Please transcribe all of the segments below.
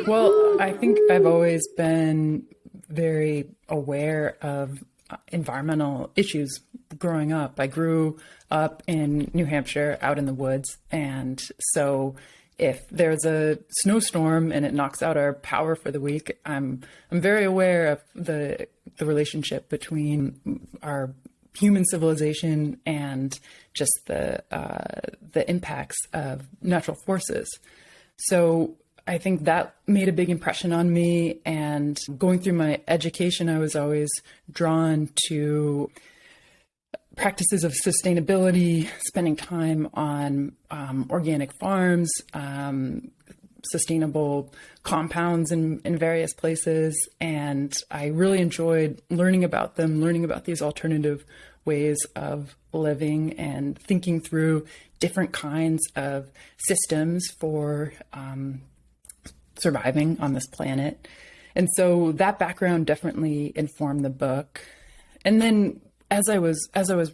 Well, I think I've always been very aware of environmental issues growing up. I grew up in New Hampshire out in the woods. And so if there's a snowstorm and it knocks out our power for the week, I'm very aware of the relationship between our human civilization and just the impacts of natural forces. So I think that made a big impression on me. And going through my education, I was always drawn to practices of sustainability, spending time on organic farms, sustainable compounds in various places. And I really enjoyed learning about them, learning about these alternative ways of living and thinking through different kinds of systems for surviving on this planet. And so that background definitely informed the book. And then as I was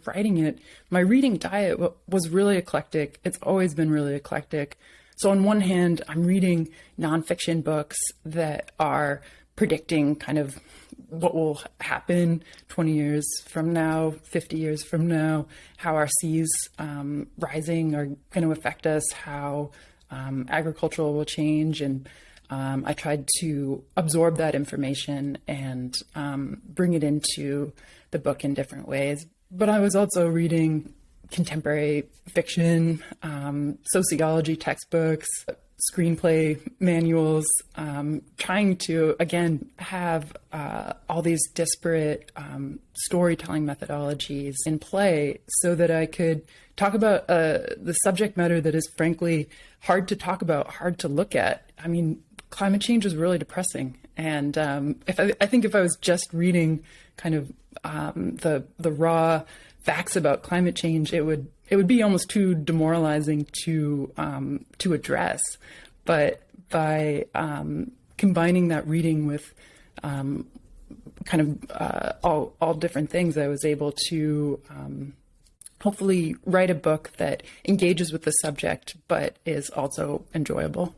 writing it, my reading diet was really eclectic. It's always been really eclectic. So on one hand, I'm reading nonfiction books that are predicting kind of what will happen 20 years from now, 50 years from now, how our seas rising are going to affect us, how agriculture will change. And I tried to absorb that information and bring it into the book in different ways. But I was also reading contemporary fiction, sociology textbooks, screenplay manuals, trying to, again, have all these disparate storytelling methodologies in play so that I could talk about the subject matter that is frankly hard to talk about, hard to look at. I mean, climate change is really depressing. And I think if I was just reading kind of the raw facts about climate change, it would be almost too demoralizing to address. But by combining that reading with kind of all different things, I was able to hopefully write a book that engages with the subject, but is also enjoyable.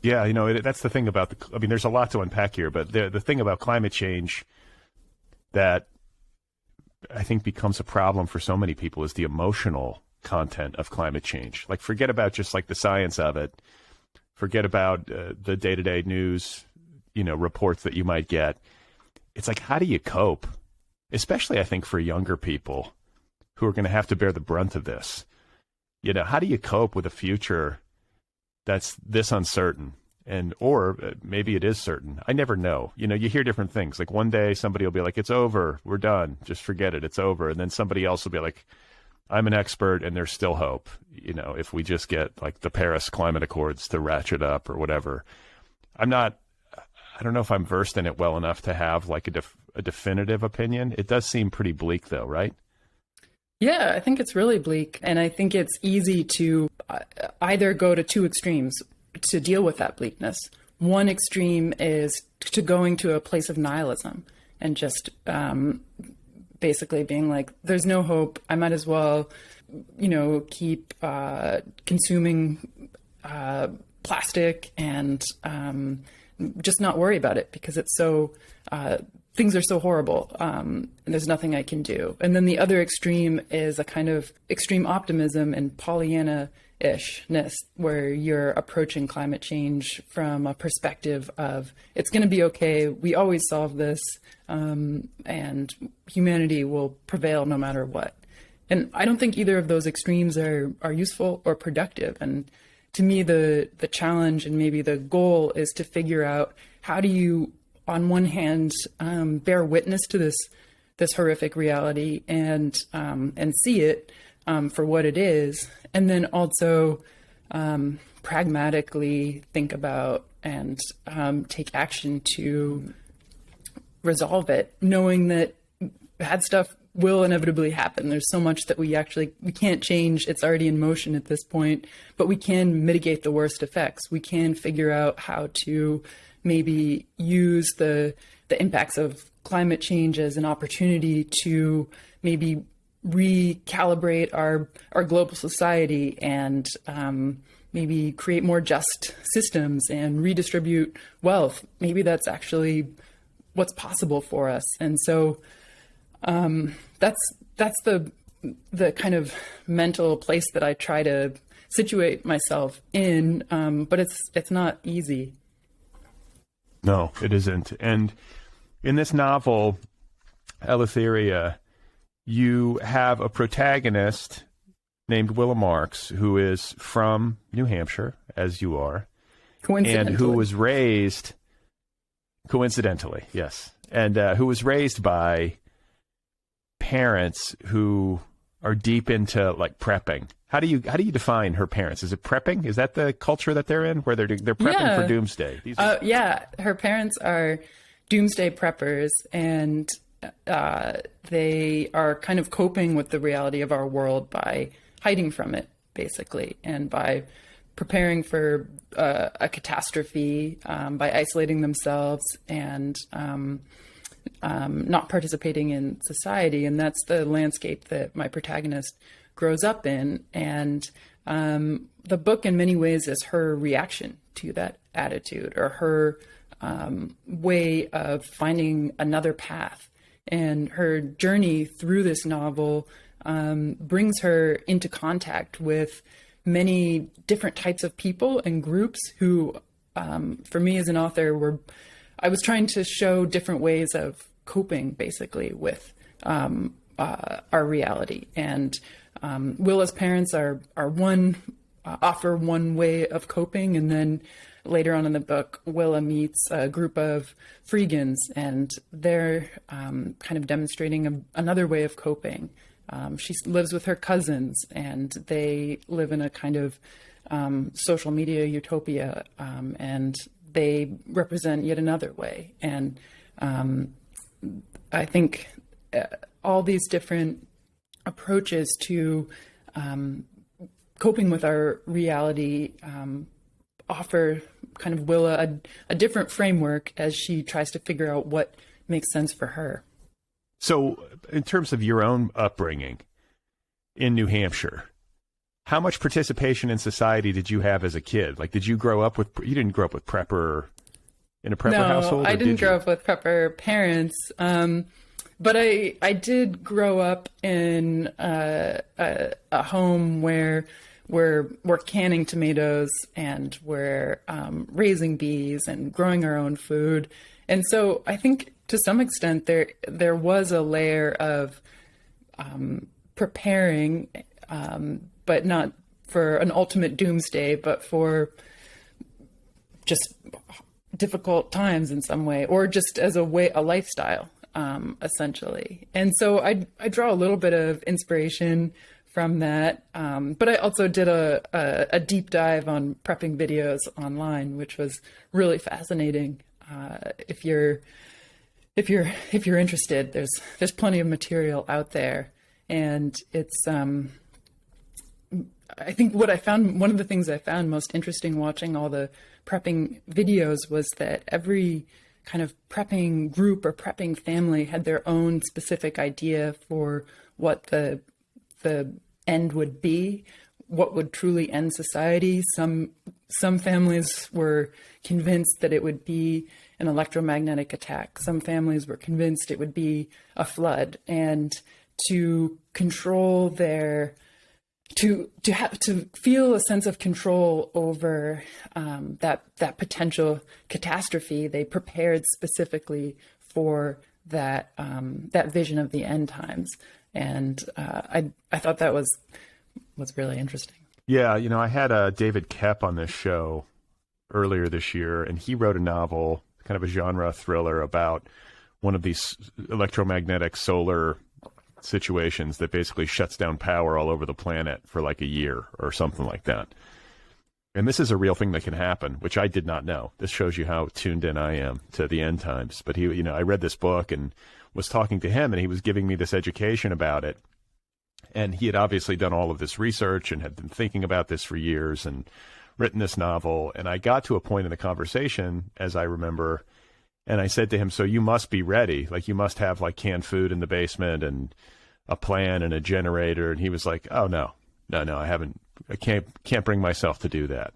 Yeah, that's the thing about there's a lot to unpack here, but the thing about climate change that I think becomes a problem for so many people is the emotional content of climate change. Like, forget about just like the science of it. Forget about the day-to-day news, reports that you might get. It's like, how do you cope? Especially, I think, for younger people who are going to have to bear the brunt of this. How do you cope with a future that's this uncertain? Or maybe it is certain. I never know. You hear different things. Like one day somebody will be like, it's over. We're done. Just forget it. It's over. And then somebody else will be like, I'm an expert and there's still hope. If we just get like the Paris Climate Accords to ratchet up or whatever. I don't know if I'm versed in it well enough to have like a definitive opinion. It does seem pretty bleak though, right? Yeah, I think it's really bleak. And I think it's easy to either go to two extremes to deal with that bleakness. One extreme is to going to a place of nihilism and just basically being like, there's no hope. I might as well, keep consuming plastic and just not worry about it because it's so, things are so horrible. And there's nothing I can do. And then the other extreme is a kind of extreme optimism and Pollyanna-ishness where you're approaching climate change from a perspective of it's going to be okay. We always solve this, and humanity will prevail no matter what. And I don't think either of those extremes are useful or productive. And to me, the challenge and maybe the goal is to figure out how do you, on one hand, bear witness to this horrific reality and see it for what it is, and then also pragmatically think about and take action to resolve it, knowing that bad stuff will inevitably happen. There's so much that we can't change. It's already in motion at this point, but we can mitigate the worst effects. We can figure out how to maybe use the impacts of climate change as an opportunity to maybe recalibrate our global society and maybe create more just systems and redistribute wealth. Maybe that's actually what's possible for us. And so that's the kind of mental place that I try to situate myself in, but it's not easy. No, it isn't. And in this novel, Eleutheria, you have a protagonist named Willa Marks, who is from New Hampshire, as you are, and who was raised, coincidentally, yes, and who was raised by parents who are deep into like prepping. How do you define her parents? Is it prepping? Is that the culture that they're in, where they're prepping for doomsday? Yeah, her parents are doomsday preppers, and they are kind of coping with the reality of our world by hiding from it, basically, and by preparing for a catastrophe, by isolating themselves and not participating in society. And that's the landscape that my protagonist grows up in. And the book, in many ways, is her reaction to that attitude, or her way of finding another path. And her journey through this novel brings her into contact with many different types of people and groups who, for me as an author, I was trying to show different ways of coping, basically, with our reality. And Willa's parents offer one way of coping, and then later on in the book, Willa meets a group of freegans, and they're kind of demonstrating another way of coping. She lives with her cousins, and they live in a kind of social media utopia, and they represent yet another way. And I think all these different approaches to coping with our reality offer kind of Willa a different framework as she tries to figure out what makes sense for her. So in terms of your own upbringing in New Hampshire, how much participation in society did you have as a kid? Like, did you grow up you didn't grow up with in a prepper household? No, I didn't grow up with prepper parents. But I did grow up in a home where we're canning tomatoes, and we're raising bees and growing our own food. And so I think to some extent there was a layer of preparing, but not for an ultimate doomsday, but for just difficult times in some way, or just as a lifestyle, essentially. And so I draw a little bit of inspiration from that. But I also did a deep dive on prepping videos online, which was really fascinating. If you're interested, there's plenty of material out there. And it's, I think one of the things I found most interesting watching all the prepping videos was that every kind of prepping group or prepping family had their own specific idea for what the end would be, what would truly end society. Some families were convinced that it would be an electromagnetic attack. Some families were convinced it would be a flood. And to control to feel a sense of control over that potential catastrophe, they prepared specifically for that vision of the end times. And I thought that was really interesting. Yeah, I had David Koepp on this show earlier this year, and he wrote a novel, kind of a genre thriller, about one of these electromagnetic solar situations that basically shuts down power all over the planet for like a year or something like that. And this is a real thing that can happen, which I did not know. This shows you how tuned in I am to the end times. But I read this book and was talking to him, and he was giving me this education about it. And he had obviously done all of this research and had been thinking about this for years and written this novel. And I got to a point in the conversation, as I remember, and I said to him, so you must be ready. Like, you must have like canned food in the basement and a plan and a generator. And he was like, oh, no, I haven't I can't bring myself to do that.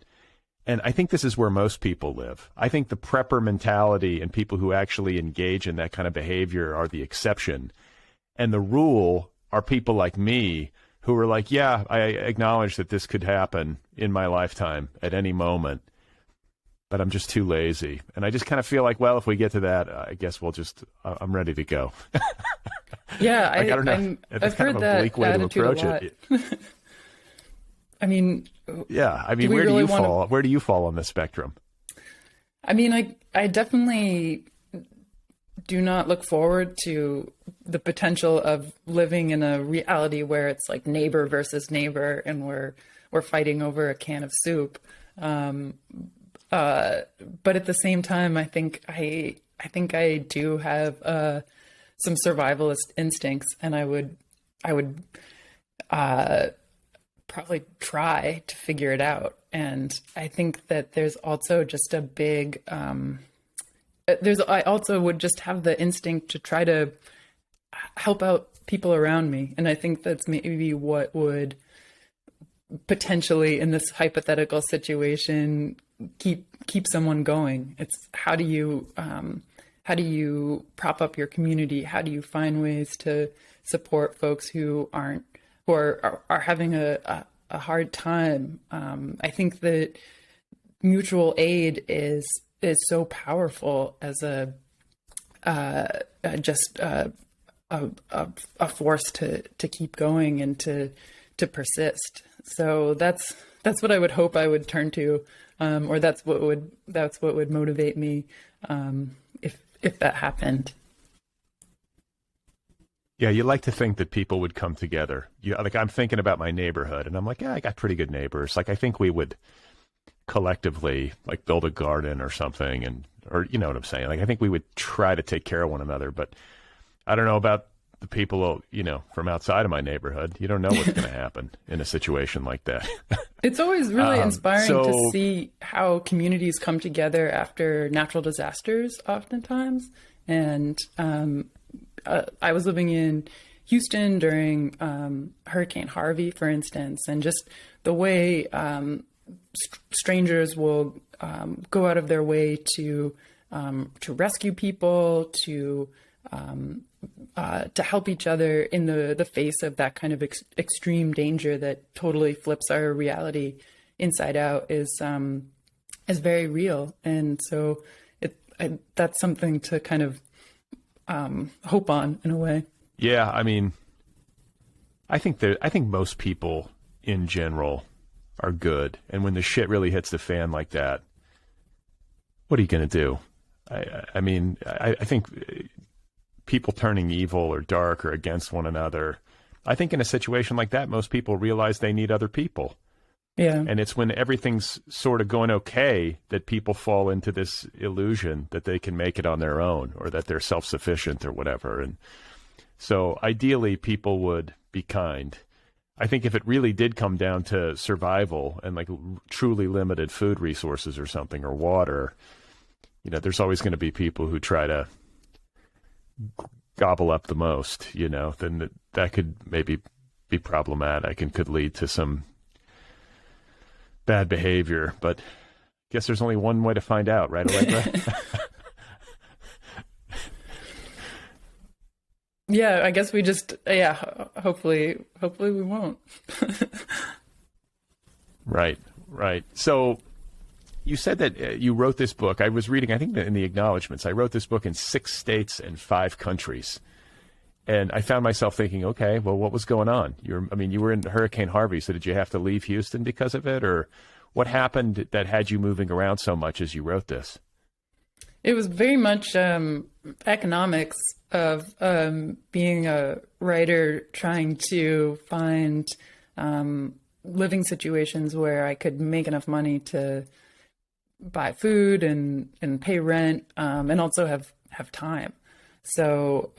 And I think this is where most people live. I think the prepper mentality and people who actually engage in that kind of behavior are the exception. And the rule are people like me who are like, yeah, I acknowledge that this could happen in my lifetime at any moment, but I'm just too lazy. And I just kind of feel like, well, if we get to that, I guess I'm ready to go. Yeah, like, I don't know. I've heard that bleak way to approach it. I mean, yeah. I mean, where do you fall? Where do you fall on the spectrum? I mean, I definitely do not look forward to the potential of living in a reality where it's like neighbor versus neighbor and we're fighting over a can of soup. But at the same time, I think I do have some survivalist instincts, and I would probably try to figure it out. And I think that there's also just a big I also would just have the instinct to try to help out people around me. And I think that's maybe what would potentially, in this hypothetical situation, keep someone going. It's how do you prop up your community? How do you find ways to support folks who are having a hard time? I think that mutual aid is so powerful as a force to keep going and to persist. So that's what I would hope I would turn to, or that's what would motivate me if that happened. Yeah, you like to think that people would come together. Like, I'm thinking about my neighborhood, and I'm like, yeah, I got pretty good neighbors. Like, I think we would collectively like build a garden or something, or you know what I'm saying? Like, I think we would try to take care of one another, but I don't know about the people, from outside of my neighborhood. You don't know what's going to happen in a situation like that. It's always really inspiring to see how communities come together after natural disasters oftentimes. And I was living in Houston during Hurricane Harvey, for instance, and just the way strangers will go out of their way to rescue people, to help each other in the face of that kind of extreme danger that totally flips our reality inside out is very real. And so that's something to kind of hope on in a way. Yeah, I mean, I think most people in general are good, and when the shit really hits the fan like that, what are you going to do? I mean, I think people turning evil or dark or against one another, I think in a situation like that, most people realize they need other people. Yeah. And it's when everything's sort of going okay that people fall into this illusion that they can make it on their own, or that they're self-sufficient or whatever. And so ideally people would be kind. I think if it really did come down to survival and like truly limited food resources or something, or water, there's always going to be people who try to gobble up the most, then that could maybe be problematic and could lead to some bad behavior. But I guess there's only one way to find out, right, Allegra? Yeah, I guess we just, hopefully we won't. Right. So you said that you wrote this book. I was reading, I think that in the acknowledgments, I wrote this book in 6 states and 5 countries. And I found myself thinking, okay, well, what was going on? You were in Hurricane Harvey, so did you have to leave Houston because of it? Or what happened that had you moving around so much as you wrote this? It was very much economics of being a writer, trying to find living situations where I could make enough money to buy food and pay rent, and also have time. So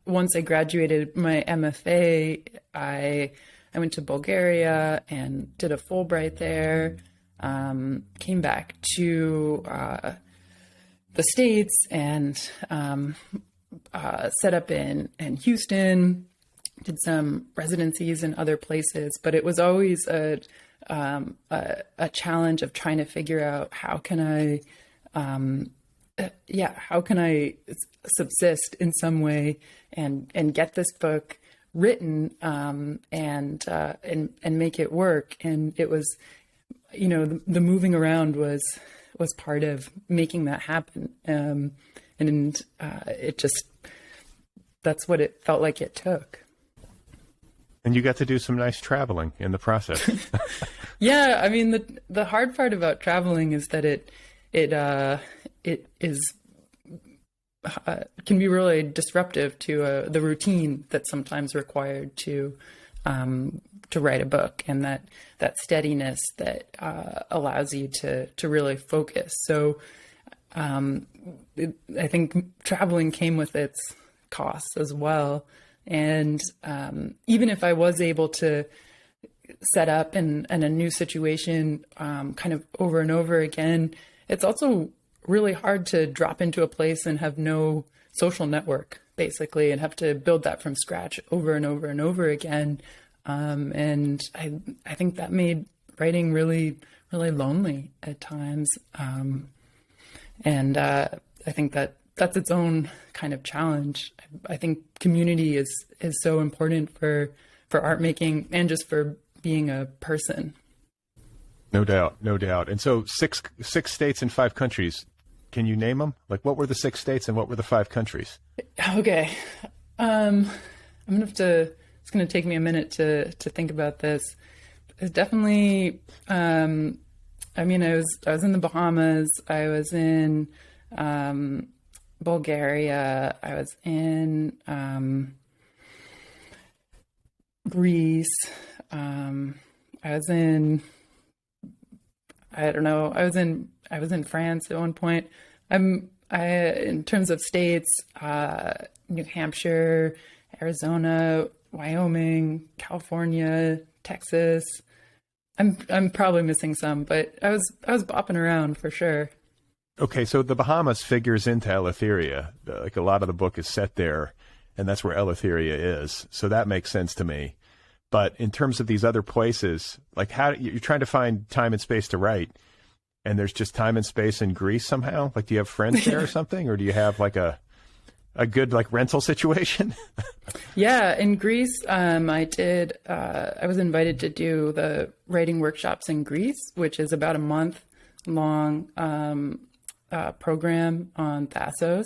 once I graduated my MFA, I went to Bulgaria and did a Fulbright there, came back to the States and set up in Houston, did some residencies in other places, but it was always a challenge of trying to figure out how can I subsist in some way and get this book written and make it work. And it was, the moving around was part of making that happen. It just, that's what it felt like it took. And you got to do some nice traveling in the process. Yeah, I mean, the hard part about traveling is that it can be really disruptive to the routine that's sometimes required to write a book, and that steadiness that allows you to really focus. So I think traveling came with its costs as well. And even if I was able to set up in a new situation kind of over and over again, it's also really hard to drop into a place and have no social network, basically, and have to build that from scratch over and over and over again. And I think that made writing really, really lonely at times. And I think that's its own kind of challenge. I think community is so important for art making and just for being a person. No doubt, no doubt. And so six states and 5 countries. Can you name them? Like, what were the 6 states and what were the 5 countries? Okay. I'm gonna have to. It's gonna take me a minute to think about this. It's definitely. I mean, I was in the Bahamas. I was in Bulgaria. I was in Greece. I was in. I don't know. I was in France at one point. In terms of states, New Hampshire, Arizona, Wyoming, California, Texas. I'm probably missing some, but I was bopping around for sure. Okay, so the Bahamas figures into Eleutheria. Like, a lot of the book is set there, and that's where Eleutheria is. So that makes sense to me. But in terms of these other places, like, how you're trying to find time and space to write, and there's just time and space in Greece somehow? Like, do you have friends there or something, or do you have like a good like rental situation? Yeah, in Greece, I was invited to do the writing workshops in Greece, which is about a month long program on Thassos,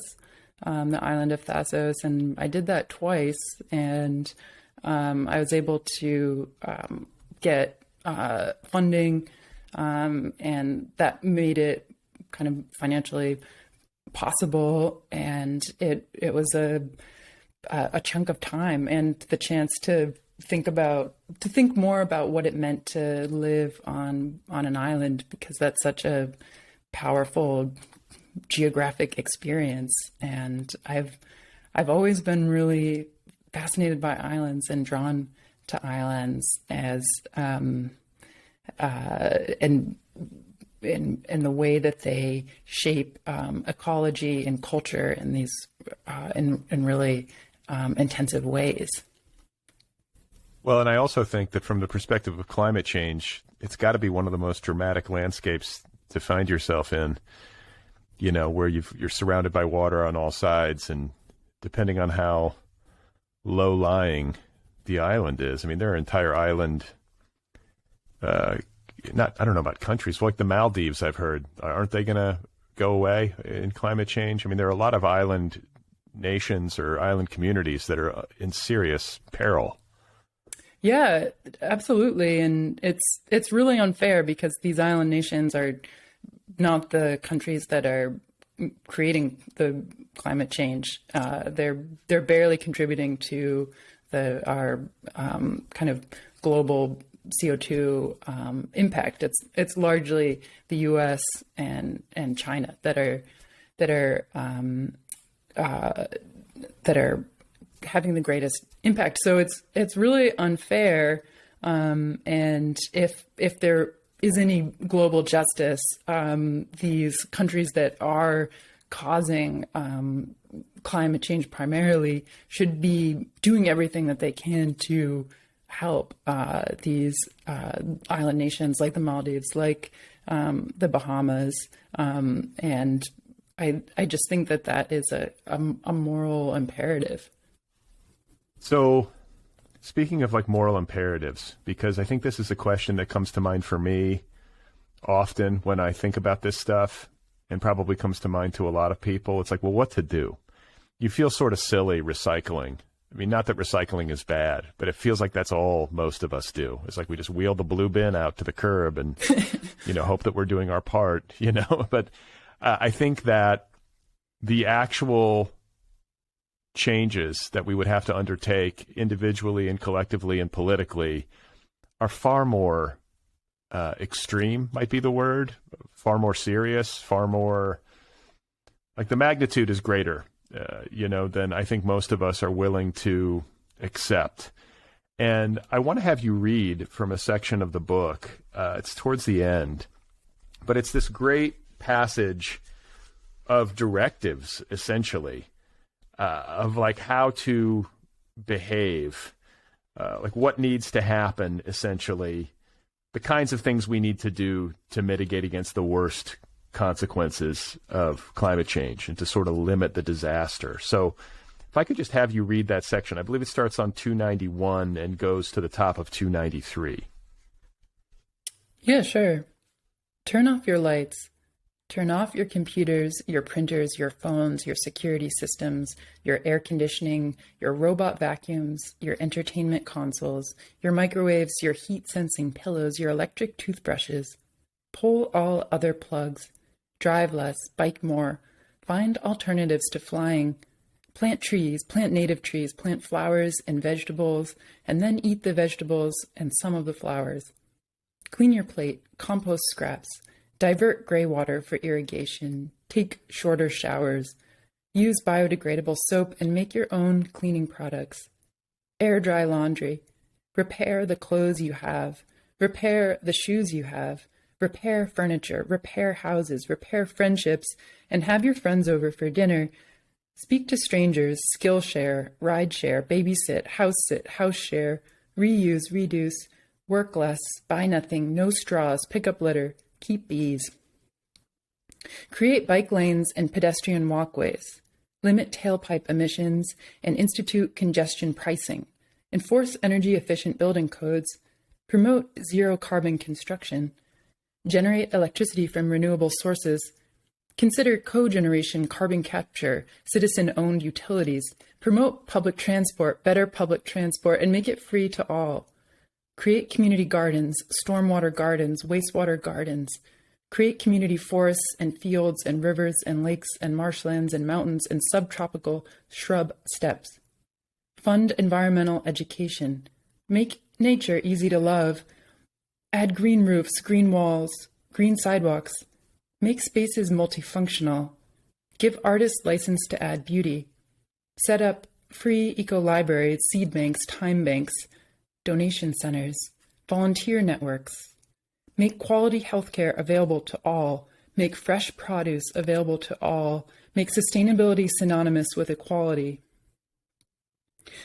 the island of Thassos, and I did that twice, and I was able to get funding, and that made it kind of financially possible, and it was a chunk of time and the chance to think more about what it meant to live on an island, because that's such a powerful geographic experience. And I've always been really fascinated by islands and drawn to islands as and in the way that they shape ecology and culture in these in really intensive ways. Well, and I also think that from the perspective of climate change, it's got to be one of the most dramatic landscapes to find yourself in, where you're surrounded by water on all sides, and depending on how low-lying the island is. I mean, there are entire island, I don't know about countries, like the Maldives, I've heard. Aren't they going to go away in climate change? I mean, there are a lot of island nations or island communities that are in serious peril. Yeah, absolutely. And it's really unfair because these island nations are not the countries that are creating the climate change. They're barely contributing to our kind of global CO2 impact. It's largely the U.S. and China that are having the greatest impact. So it's really unfair. And if there is any global justice, these countries that are causing climate change primarily should be doing everything that they can to help these island nations like the Maldives, like the Bahamas. And I just think that that is a moral imperative. So speaking of like moral imperatives, because I think this is a question that comes to mind for me often when I think about this stuff, and probably comes to mind to a lot of people. It's like, well, what to do? You feel sort of silly recycling. I mean, not that recycling is bad, but it feels like that's all most of us do. It's like we just wheel the blue bin out to the curb and, hope that we're doing our part, But I think that the actual changes that we would have to undertake individually and collectively and politically are far more extreme, might be the word, far more serious, far more, like the magnitude is greater, than I think most of us are willing to accept. And I want to have you read from a section of the book. It's towards the end, but it's this great passage of directives, essentially, of like how to behave, like what needs to happen, essentially, the kinds of things we need to do to mitigate against the worst consequences of climate change and to sort of limit the disaster. So if I could just have you read that section. I believe it starts on 291 and goes to the top of 293. Yeah, sure. Turn off your lights. Turn off your computers, your printers, your phones, your security systems, your air conditioning, your robot vacuums, your entertainment consoles, your microwaves, your heat-sensing pillows, your electric toothbrushes. Pull all other plugs. Drive less, bike more. Find alternatives to flying. Plant trees, plant native trees, plant flowers and vegetables, and then eat the vegetables and some of the flowers. Clean your plate, compost scraps. Divert gray water for irrigation. Take shorter showers. Use biodegradable soap and make your own cleaning products. Air dry laundry. Repair the clothes you have. Repair the shoes you have. Repair furniture. Repair houses. Repair friendships. And have your friends over for dinner. Speak to strangers. Skill share. Ride share. Babysit. House share. Reuse. Reduce. Work less. Buy nothing. No straws. Pick up litter. Keep bees. Create bike lanes and pedestrian walkways. Limit tailpipe emissions and institute congestion pricing. Enforce energy-efficient building codes. Promote zero-carbon construction. Generate electricity from renewable sources. Consider cogeneration, carbon capture, citizen-owned utilities. Promote public transport, better public transport, and make it free to all. Create community gardens, stormwater gardens, wastewater gardens. Create community forests and fields and rivers and lakes and marshlands and mountains and subtropical shrub steppes. Fund environmental education. Make nature easy to love. Add green roofs, green walls, green sidewalks. Make spaces multifunctional. Give artists license to add beauty. Set up free eco-libraries, seed banks, time banks, donation centers, volunteer networks. Make quality healthcare available to all. Make fresh produce available to all. Make sustainability synonymous with equality.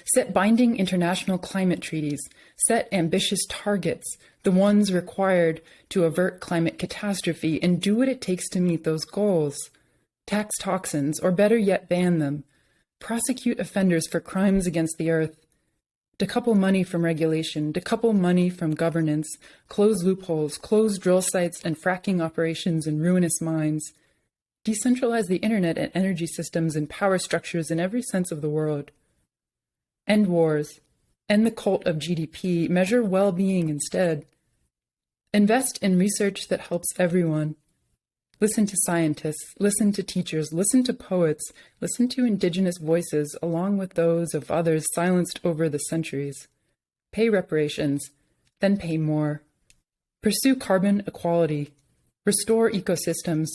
Set binding international climate treaties. Set ambitious targets, the ones required to avert climate catastrophe, and do what it takes to meet those goals. Tax toxins, or better yet, ban them. Prosecute offenders for crimes against the earth. Decouple money from regulation, decouple money from governance, close loopholes, close drill sites and fracking operations in ruinous mines. Decentralize the internet and energy systems and power structures in every sense of the word. End wars. End the cult of GDP. Measure well-being instead. Invest in research that helps everyone. Listen to scientists, listen to teachers, listen to poets, listen to indigenous voices along with those of others silenced over the centuries. Pay reparations, then pay more. Pursue carbon equality. Restore ecosystems.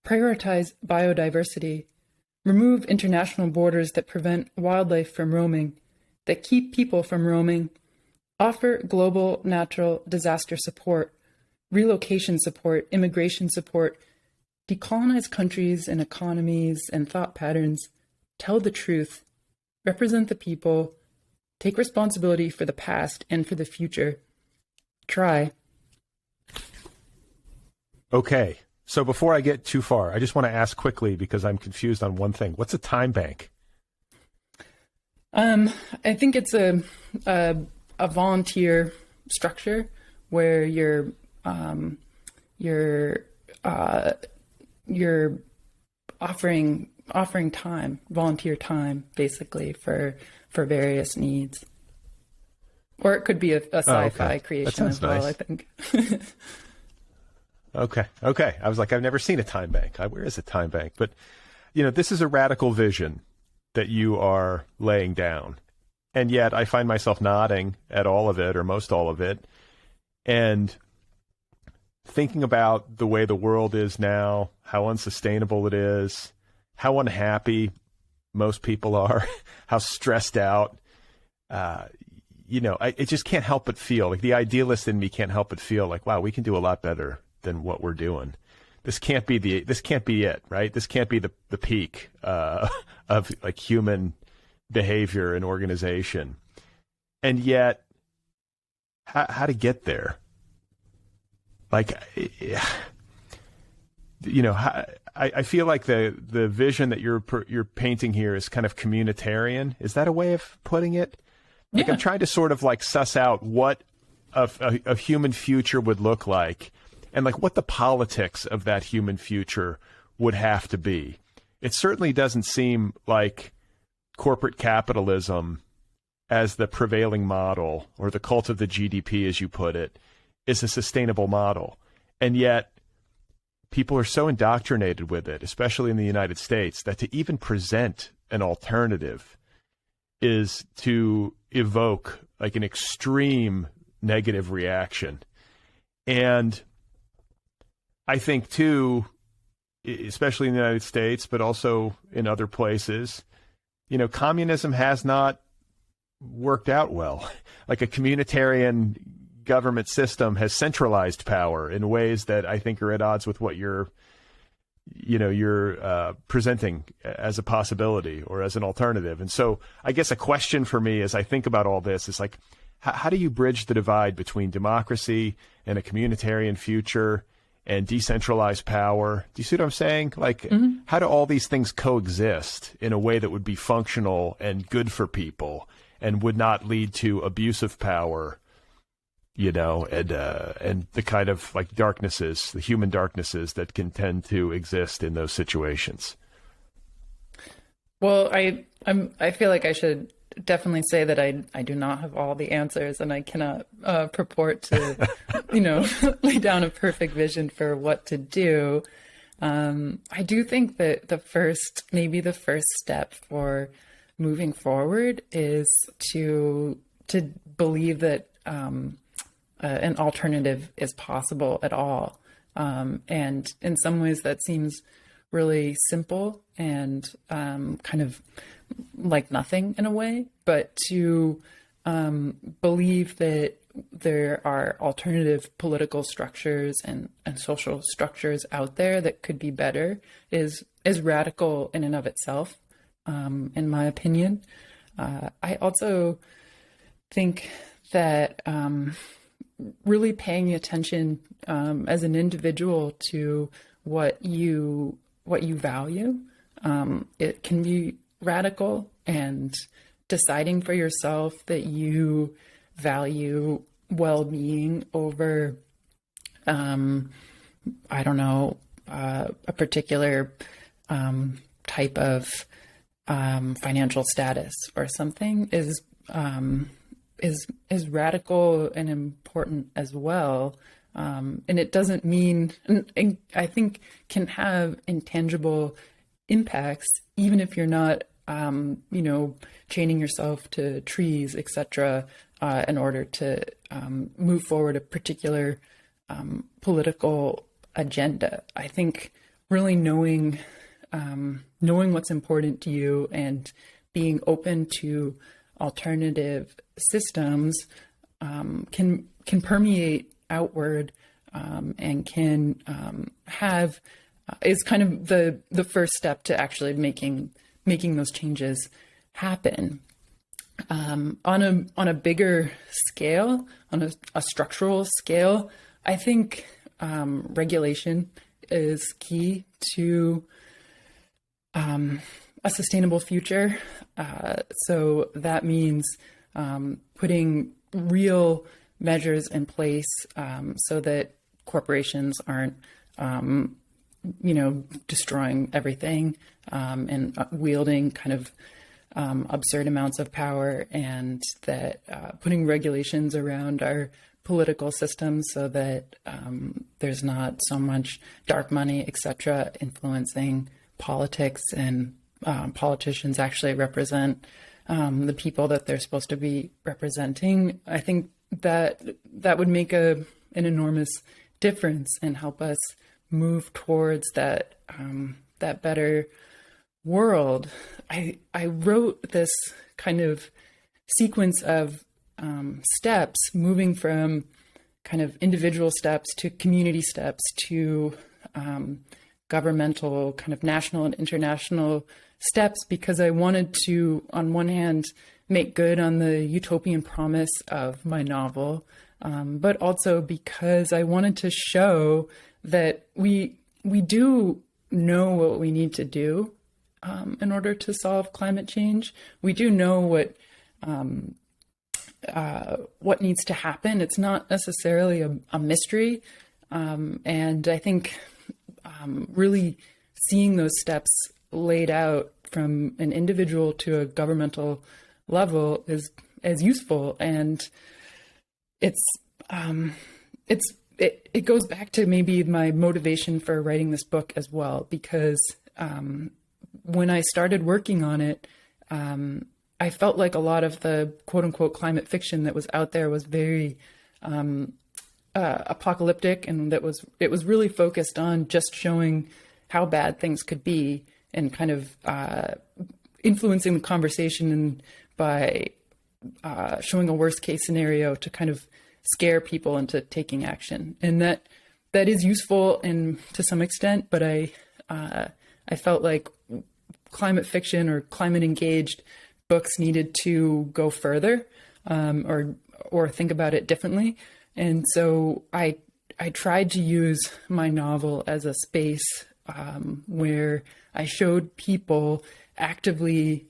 Prioritize biodiversity. Remove international borders that prevent wildlife from roaming, that keep people from roaming. Offer global natural disaster support, relocation support, immigration support. Decolonize countries and economies and thought patterns. tell the truth, represent the people, take responsibility for the past and for the future. Try. Okay. So before I get too far, I just want to ask quickly because I'm confused on one thing. What's a time bank? I think it's a volunteer structure where you're offering time, volunteer time, basically for various needs. Or it could be a sci-fi creation as well, nice. I think. Okay. I was like, I've never seen a time bank. Where is a time bank? But, this is a radical vision that you are laying down. And yet I find myself nodding at all of it or most all of it and thinking about the way the world is now, how unsustainable it is, how unhappy most people are, how stressed out. I just can't help but feel like the idealist in me can't help but feel like, wow, we can do a lot better than what we're doing. This can't be it, right? This can't be the peak of like human behavior and organization. And yet, how to get there? Like, I feel like the vision that you're painting here is kind of communitarian. Is that a way of putting it? Like, yeah. I'm trying to sort of like suss out what a human future would look like, and like what the politics of that human future would have to be. It certainly doesn't seem like corporate capitalism as the prevailing model, or the cult of the GDP, as you put it, is a sustainable model. And yet people are so indoctrinated with it, especially in the United States, that to even present an alternative is to evoke like an extreme negative reaction. And I think too, especially in the United States, but also in other places, communism has not worked out well. Like a communitarian government system has centralized power in ways that I think are at odds with what you're presenting as a possibility or as an alternative. And so I guess a question for me as I think about all this is like, how do you bridge the divide between democracy and a communitarian future and decentralized power? Do you see what I'm saying? Like, How do all these things coexist in a way that would be functional and good for people and would not lead to abuse of power, and the kind of like darknesses, the human darknesses that can tend to exist in those situations? Well, I feel like I should definitely say that I do not have all the answers, and I cannot purport to, lay down a perfect vision for what to do. I do think that the first step for moving forward is to believe that an alternative is possible at all. And in some ways that seems really simple and kind of like nothing in a way, but to believe that there are alternative political structures and social structures out there that could be better is radical in and of itself, in my opinion. I also think that really paying attention as an individual to what you value, it can be radical, and deciding for yourself that you value well-being over, a particular type of financial status or something is radical and important as well. And it doesn't mean, and I think can have intangible impacts, even if you're not, chaining yourself to trees, etc., in order to move forward a particular political agenda. I think really knowing what's important to you and being open to alternative systems can permeate outward and can have is kind of the first step to actually making making those changes happen. On a bigger scale, on a structural scale, I think regulation is key to a sustainable future. So that means putting real measures in place so that corporations aren't, destroying everything and wielding kind of absurd amounts of power, and that putting regulations around our political system so that there's not so much dark money, et cetera, influencing politics, and politicians actually represent the people that they're supposed to be representing. I think that would make an enormous difference and help us move towards that better world. I wrote this kind of sequence of steps, moving from kind of individual steps to community steps to governmental, kind of national and international steps, because I wanted to, on one hand, make good on the utopian promise of my novel, but also because I wanted to show that we do know what we need to do in order to solve climate change. We do know what needs to happen. It's not necessarily a mystery. And I think really seeing those steps laid out from an individual to a governmental level is useful. And it goes back to maybe my motivation for writing this book as well, because when I started working on it, I felt like a lot of the quote unquote climate fiction that was out there was very apocalyptic, and it was really focused on just showing how bad things could be and kind of influencing the conversation, and by showing a worst case scenario to kind of scare people into taking action. And that is useful to some extent, but I felt like climate fiction or climate engaged books needed to go further, or think about it differently. And so I tried to use my novel as a space where I showed people actively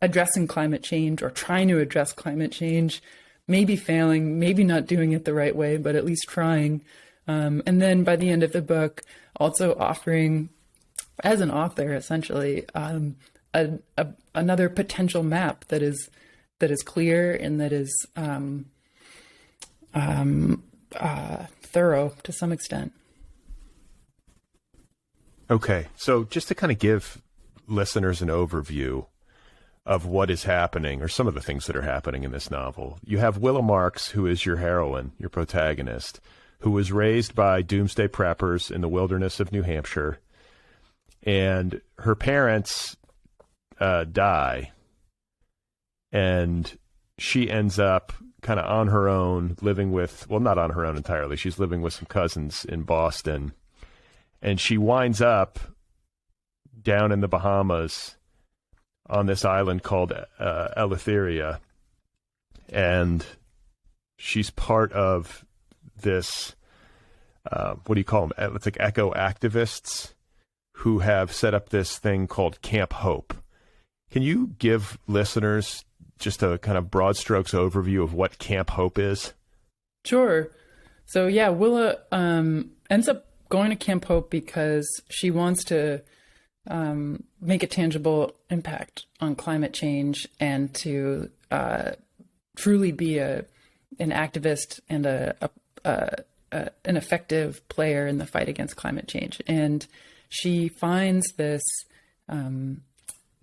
addressing climate change, or trying to address climate change, maybe failing, maybe not doing it the right way, but at least trying. And then by the end of the book, also offering, as an author, essentially, another potential map that is clear and that is thorough to some extent. Okay, so just to kind of give listeners an overview of what is happening, or some of the things that are happening in this novel. You have Willa Marks, who is your heroine, your protagonist, who was raised by doomsday preppers in the wilderness of New Hampshire, and her parents die, and she ends up kind of on her own, living with, well, not on her own entirely, she's living with some cousins in Boston, and she winds up down in the Bahamas on this island called Eleutheria, and she's part of this, what do you call them? It's like eco activists who have set up this thing called Camp Hope. Can you give listeners just a kind of broad strokes overview of what Camp Hope is? Sure. So yeah, Willa ends up going to Camp Hope because she wants to make a tangible impact on climate change, and to truly be an activist and an effective player in the fight against climate change. And she finds this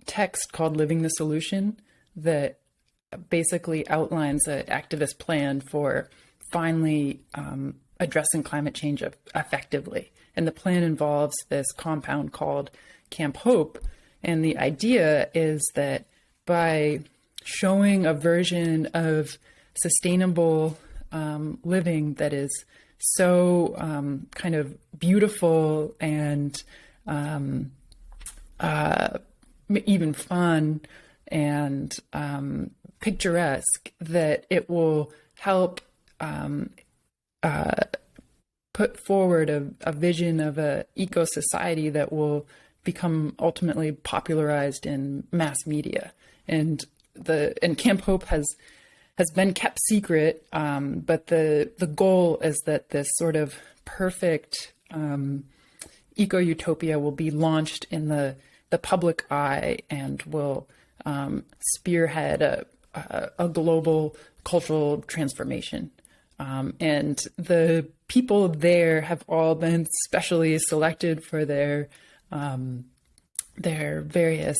text called Living the Solution that basically outlines an activist plan for finally addressing climate change effectively. And the plan involves this compound called Camp Hope. And the idea is that by showing a version of sustainable living that is so kind of beautiful and even fun and picturesque, that it will help put forward a vision of a eco-society that will become ultimately popularized in mass media. And Camp Hope has been kept secret, but the goal is that this sort of perfect eco-utopia will be launched in the public eye and will spearhead a global cultural transformation. And the people there have all been specially selected for their various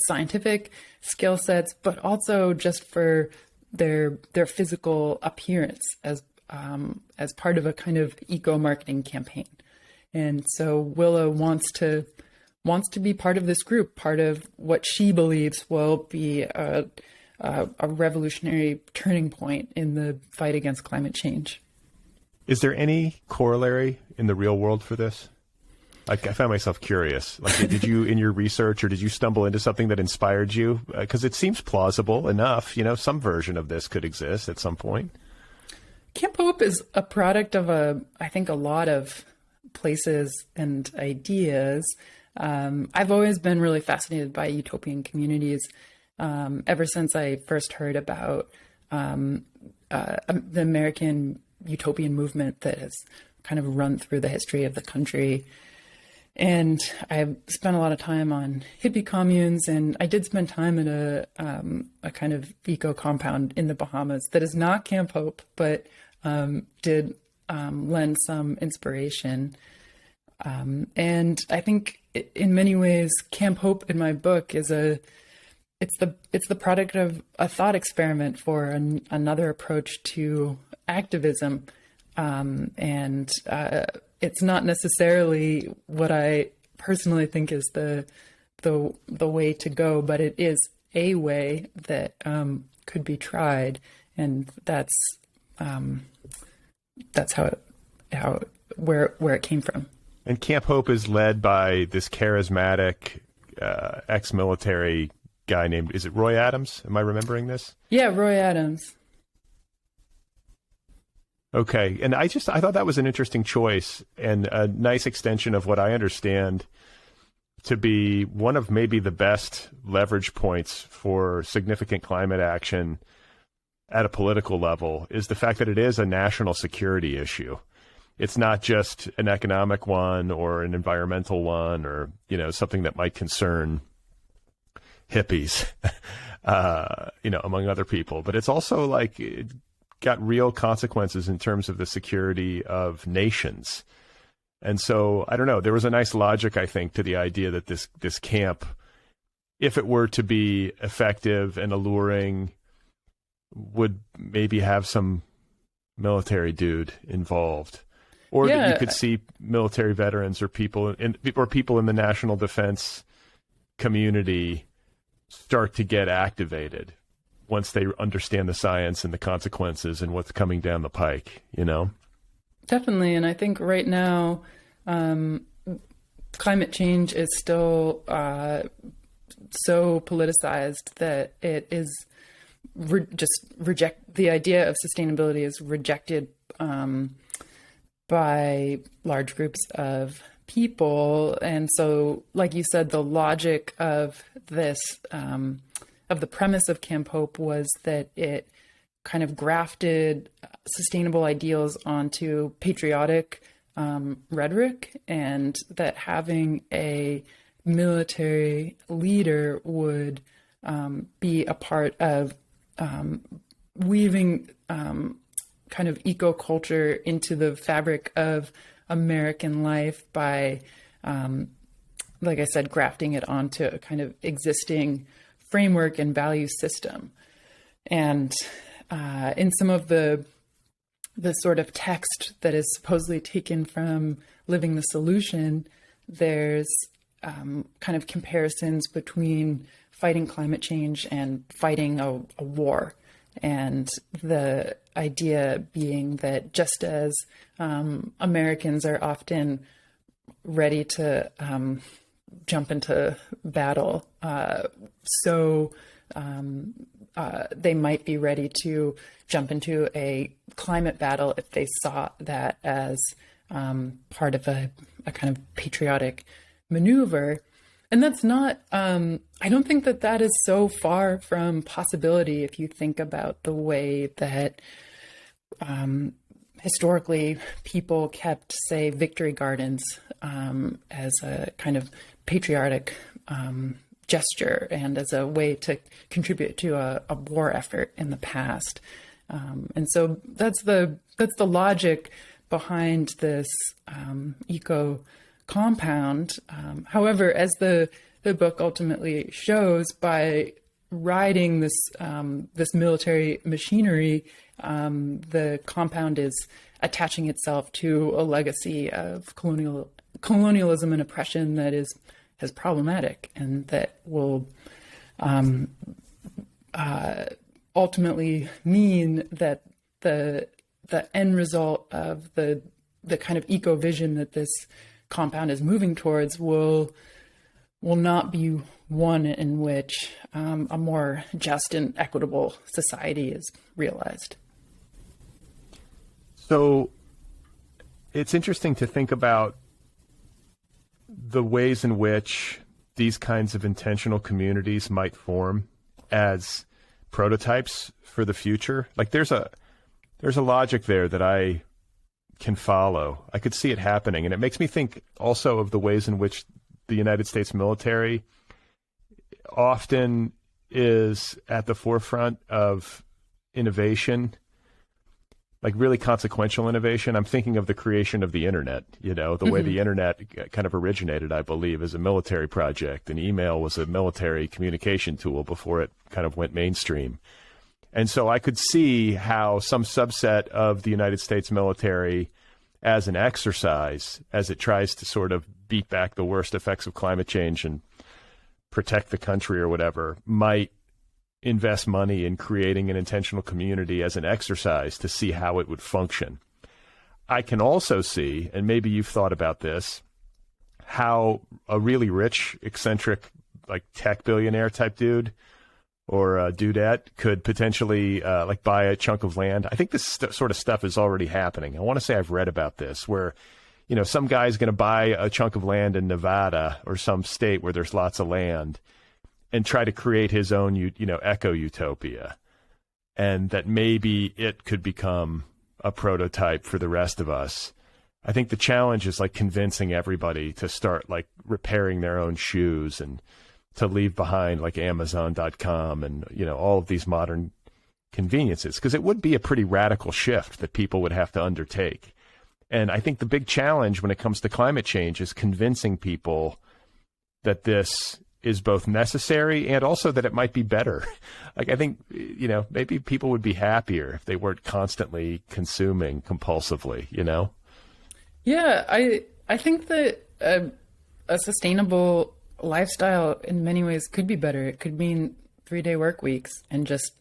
scientific skill sets, but also just for their physical appearance as part of a kind of eco-marketing campaign. And so Willa wants to be part of this group, part of what she believes will be a revolutionary turning point in the fight against climate change. Is there any corollary in the real world for this? Like, I found myself curious. Like, did you, in your research, or did you stumble into something that inspired you? Because it seems plausible enough. Some version of this could exist at some point. Camp Hope is a product of I think a lot of places and ideas. I've always been really fascinated by utopian communities. Ever since I first heard about the American utopian movement that has kind of run through the history of the country. And I've spent a lot of time on hippie communes, and I did spend time in a kind of eco compound in the Bahamas that is not Camp Hope, but did lend some inspiration. And I think in many ways, Camp Hope in my book is it's the product of a thought experiment for another approach to activism, and it's not necessarily what I personally think is the way to go, but it is a way that could be tried, and that's where it came from. And Camp Hope is led by this charismatic ex-military guy named, is it Roy Adams? Am I remembering this? Yeah, Roy Adams. Okay. And I thought that was an interesting choice and a nice extension of what I understand to be one of maybe the best leverage points for significant climate action at a political level, is the fact that it is a national security issue. It's not just an economic one or an environmental one, or, something that might concern hippies, among other people, but it's also like it got real consequences in terms of the security of nations. And so, I don't know, there was a nice logic, I think, to the idea that this camp, if it were to be effective and alluring, would maybe have some military dude involved. Or that you could see military veterans or people in the national defense community start to get activated once they understand the science and the consequences and what's coming down the pike, Definitely. And I think right now, climate change is still so politicized that it is the idea of sustainability is rejected by large groups of people. And so, like you said, the logic of this, of the premise of Camp Hope was that it kind of grafted sustainable ideals onto patriotic rhetoric, and that having a military leader would be a part of weaving kind of eco-culture into the fabric of American life by, like I said, grafting it onto a kind of existing framework and value system. And in some of the sort of text that is supposedly taken from Living the Solution, there's kind of comparisons between fighting climate change and fighting a war. And the idea being that just as Americans are often ready to jump into battle. So they might be ready to jump into a climate battle if they saw that as part of a kind of patriotic maneuver. And that's not, I don't think that that is so far from possibility if you think about the way that historically people kept, say, victory gardens as a kind of patriotic gesture and as a way to contribute to a war effort in the past. And so that's the logic behind this eco compound. However, as the book ultimately shows, by riding this military machinery, the compound is attaching itself to a legacy of colonialism and oppression that is problematic and that will ultimately mean that the end result of the kind of eco vision that this compound is moving towards will not be one in which a more just and equitable society is realized. So it's interesting to think about the ways in which these kinds of intentional communities might form as prototypes for the future. Like there's a logic there that I can follow. I could see it happening. And it makes me think also of the ways in which the United States military often is at the forefront of innovation, like really consequential innovation. I'm thinking of the creation of the internet, the way the internet kind of originated, I believe, as a military project, and email was a military communication tool before it kind of went mainstream. And so I could see how some subset of the United States military, as an exercise, as it tries to sort of beat back the worst effects of climate change and protect the country or whatever, might invest money in creating an intentional community as an exercise to see how it would function. I can also see, and maybe you've thought about this, how a really rich, eccentric, like tech billionaire type dude or a dudette could potentially like buy a chunk of land. I think this sort of stuff is already happening. I want to say I've read about this where, some guy's going to buy a chunk of land in Nevada or some state where there's lots of land and try to create his own, eco-utopia. And that maybe it could become a prototype for the rest of us. I think the challenge is like convincing everybody to start like repairing their own shoes and to leave behind like Amazon.com and, all of these modern conveniences, because it would be a pretty radical shift that people would have to undertake. And I think the big challenge when it comes to climate change is convincing people that this is both necessary and also that it might be better. Like, I think, maybe people would be happier if they weren't constantly consuming compulsively, Yeah, I think that a sustainable lifestyle in many ways could be better. It could mean 3-day work weeks and just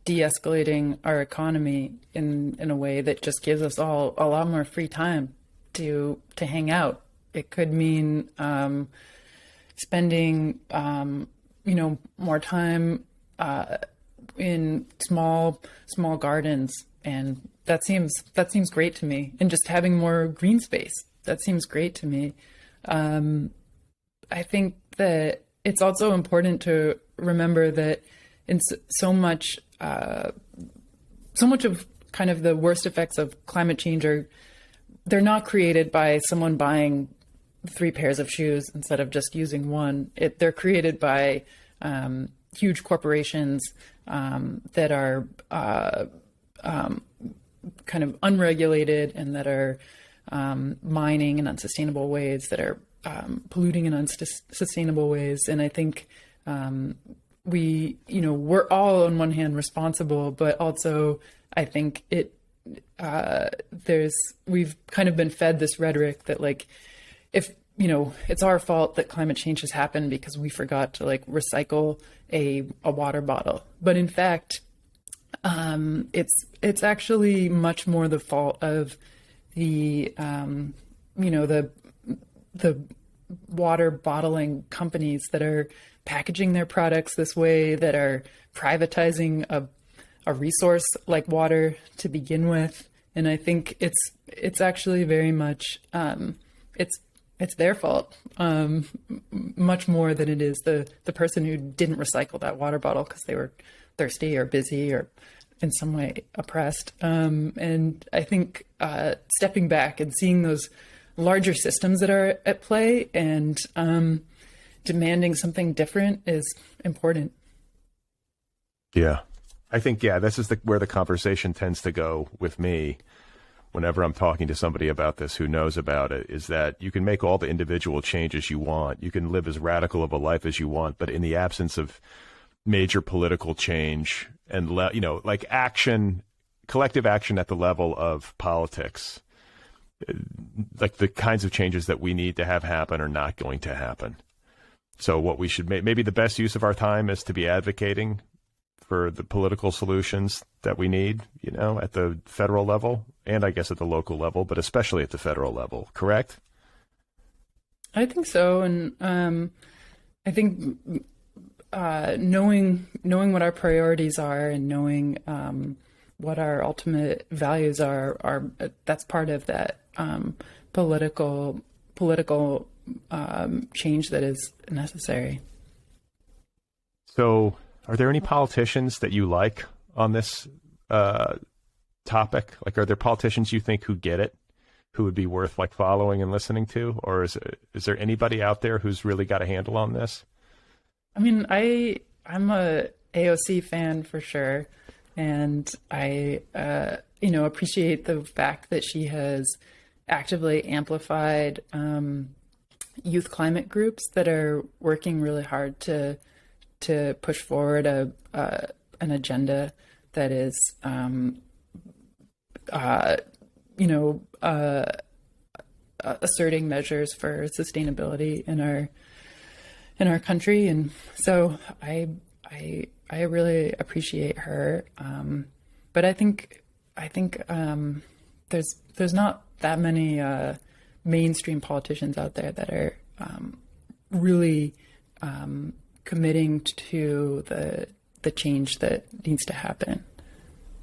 de-escalating our economy in a way that just gives us all a lot more free time to hang out. It could mean spending more time in small gardens, and that seems great to me. And just having more green space, that seems great to me. I think that it's also important to remember that in so much of kind of the worst effects of climate change they're not created by someone buying 3 pairs of shoes instead of just using one. They're created by huge corporations that are kind of unregulated and that are mining in unsustainable ways, that are polluting in unsustainable ways. And I think we're all on one hand responsible, but also I think we've kind of been fed this rhetoric that like, if, it's our fault that climate change has happened because we forgot to like recycle a water bottle. But in fact, it's actually much more the fault of the water bottling companies that are packaging their products this way, that are privatizing a resource like water to begin with. And I think it's actually very much, it's their fault, much more than it is the person who didn't recycle that water bottle because they were thirsty or busy or in some way oppressed. And I think stepping back and seeing those larger systems that are at play and demanding something different is important. Yeah. I think, this is where the conversation tends to go with me whenever I'm talking to somebody about this who knows about it, is that you can make all the individual changes you want. You can live as radical of a life as you want, but in the absence of major political change and, like action, collective action at the level of politics, like the kinds of changes that we need to have happen are not going to happen. So what we should maybe the best use of our time is to be advocating for the political solutions that we need, at the federal level and I guess at the local level, but especially at the federal level, correct? I think so. And I think knowing what our priorities are and knowing what our ultimate values are that's part of that political change that is necessary. So are there any politicians that you like on this topic? Like, are there politicians you think who get it, who would be worth like following and listening to? Or is there anybody out there who's really got a handle on this? I mean, I'm a AOC fan for sure. And I, appreciate the fact that she has actively amplified youth climate groups that are working really hard to push forward an agenda that is, asserting measures for sustainability in our country, and so I really appreciate her. But I think there's not that many mainstream politicians out there that are really committing to the change that needs to happen.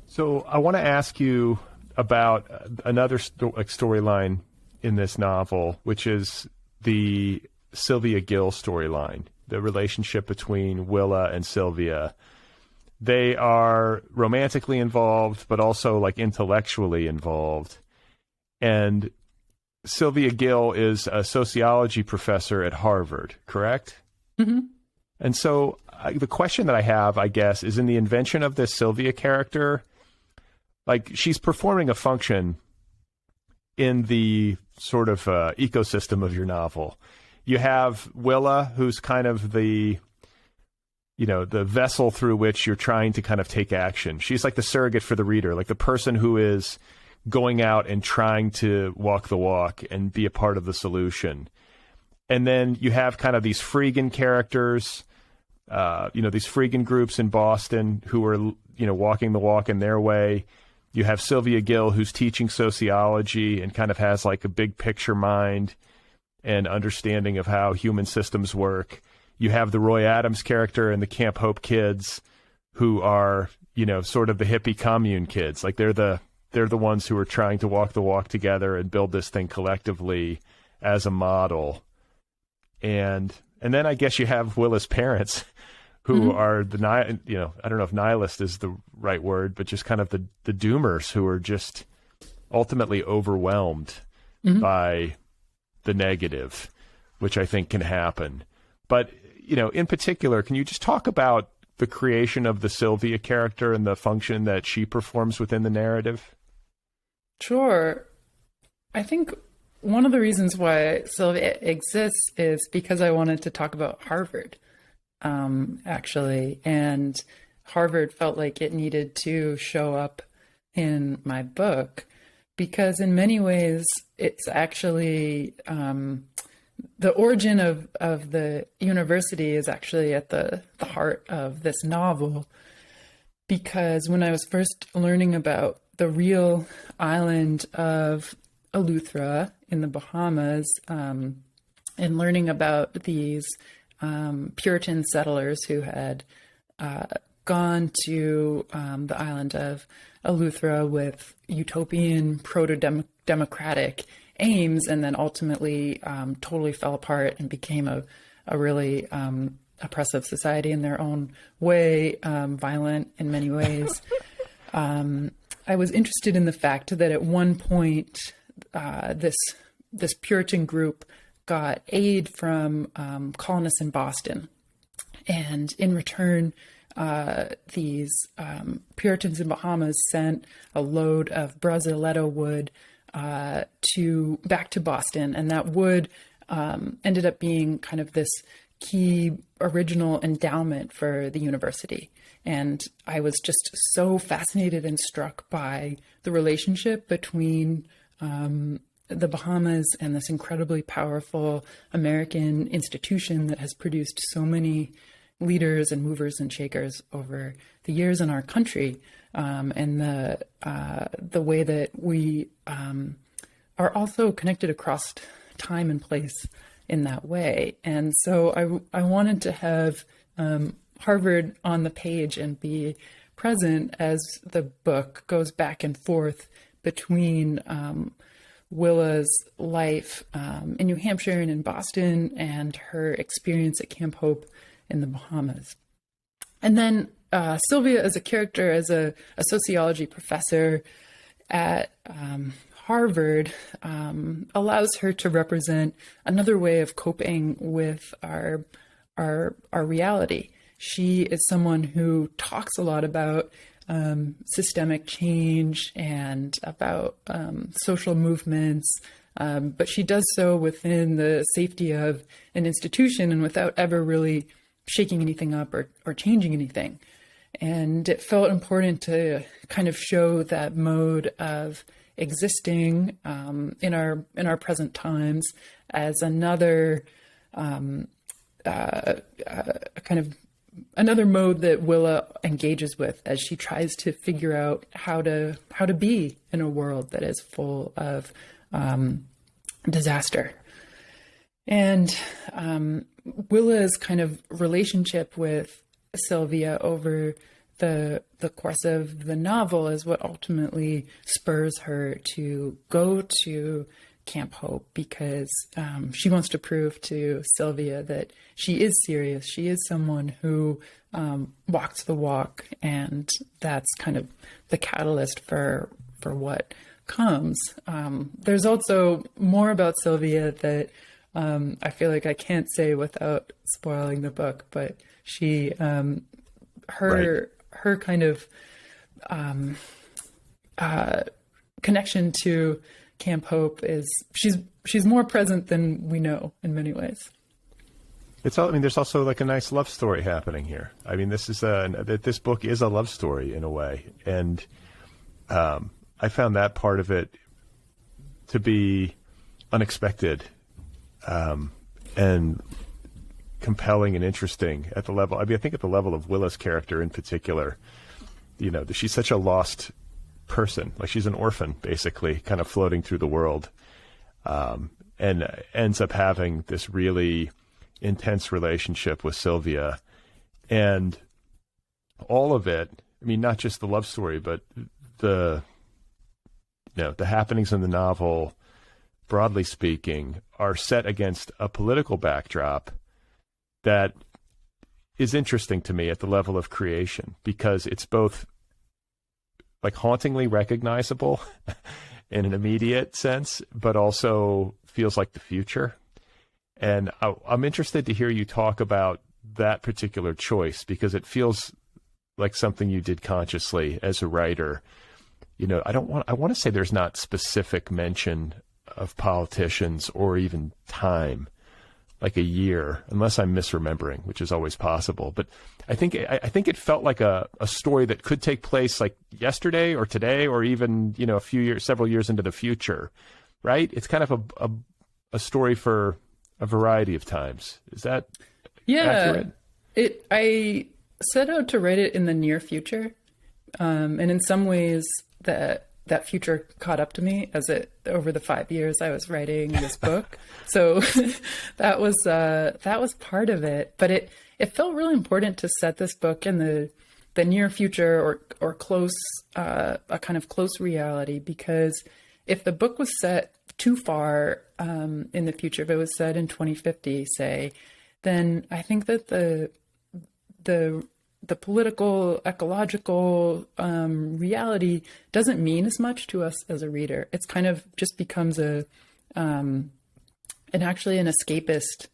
So I want to ask you about another storyline in this novel, which is the Sylvia Gill storyline, the relationship between Willa and Sylvia. They are romantically involved, but also like intellectually involved. And Sylvia Gill is a sociology professor at Harvard, correct? Mm-hmm. And so the question that I have, I guess, is in the invention of this Sylvia character, like she's performing a function in the sort of ecosystem of your novel. You have Willa, who's kind of the vessel through which you're trying to kind of take action. She's like the surrogate for the reader, like the person who is going out and trying to walk the walk and be a part of the solution. And then you have kind of these freegan characters, these freegan groups in Boston who are, walking the walk in their way. You have Sylvia Gill, who's teaching sociology and kind of has like a big picture mind and understanding of how human systems work. You have the Roy Adams character and the Camp Hope kids who are, sort of the hippie commune kids. Like they're the ones who are trying to walk the walk together and build this thing collectively as a model. And then I guess you have Willa's parents who are I don't know if nihilist is the right word, but just kind of the doomers who are just ultimately overwhelmed by the negative, which I think can happen. But, in particular, can you just talk about the creation of the Sylvia character and the function that she performs within the narrative? Sure. I think one of the reasons why Sylvia exists is because I wanted to talk about Harvard, actually. And Harvard felt like it needed to show up in my book because in many ways it's actually the origin of the university is actually at the heart of this novel. Because when I was first learning about the real island of Eleuthera in the Bahamas, and learning about these Puritan settlers who had gone to the island of Eleuthera with utopian proto-democratic aims, and then ultimately totally fell apart and became a really oppressive society in their own way, violent in many ways. I was interested in the fact that at one point, this Puritan group got aid from colonists in Boston. And in return, these Puritans in Bahamas sent a load of Braziletto wood back to Boston. And that wood ended up being kind of this key original endowment for the university. And I was just so fascinated and struck by the relationship between the Bahamas and this incredibly powerful American institution that has produced so many leaders and movers and shakers over the years in our country, and the way that we are also connected across time and place in that way. And so I wanted to have Harvard on the page and be present as the book goes back and forth between Willa's life in New Hampshire and in Boston, and her experience at Camp Hope in the Bahamas. And then Sylvia as a character, as a sociology professor at Harvard, allows her to represent another way of coping with our reality. She is someone who talks a lot about systemic change and about social movements, but she does so within the safety of an institution and without ever really shaking anything up or changing anything. And it felt important to kind of show that mode of existing in our present times as another kind of another mode that Willa engages with as she tries to figure out how to be in a world that is full of disaster. And Willa's kind of relationship with Sylvia over the course of the novel is what ultimately spurs her to go to Camp Hope, because she wants to prove to Sylvia that she is serious. She is someone who walks the walk, and that's kind of the catalyst for what comes. There's also more about Sylvia that I feel like I can't say without spoiling the book, but she, her kind of connection to Camp Hope is she's more present than we know in many ways. There's also like a nice love story happening here. I mean, this book is a love story in a way, and I found that part of it to be unexpected and compelling and interesting at the level. I mean, I think at the level of Willa's character in particular, she's such a lost person. Like, she's an orphan, basically, kind of floating through the world, and ends up having this really intense relationship with Sylvia. And all of it, I mean, not just the love story, but the happenings in the novel, broadly speaking, are set against a political backdrop that is interesting to me at the level of creation, because it's both like hauntingly recognizable in an immediate sense, but also feels like the future. And I'm interested to hear you talk about that particular choice, because it feels like something you did consciously as a writer. I want to say there's not specific mention of politicians or even time, like a year, unless I'm misremembering, which is always possible. But I think it felt like a story that could take place like yesterday or today, or even, several years into the future, right? It's kind of a story for a variety of times. Is that accurate? I set out to write it in the near future. And in some ways that that future caught up to me over the 5 years I was writing this book. So that was part of it. But it felt really important to set this book in the near future or close, a kind of close reality, because if the book was set too far in the future, if it was set in 2050, say, then I think that the political, ecological reality doesn't mean as much to us as a reader. It's kind of just becomes an escapist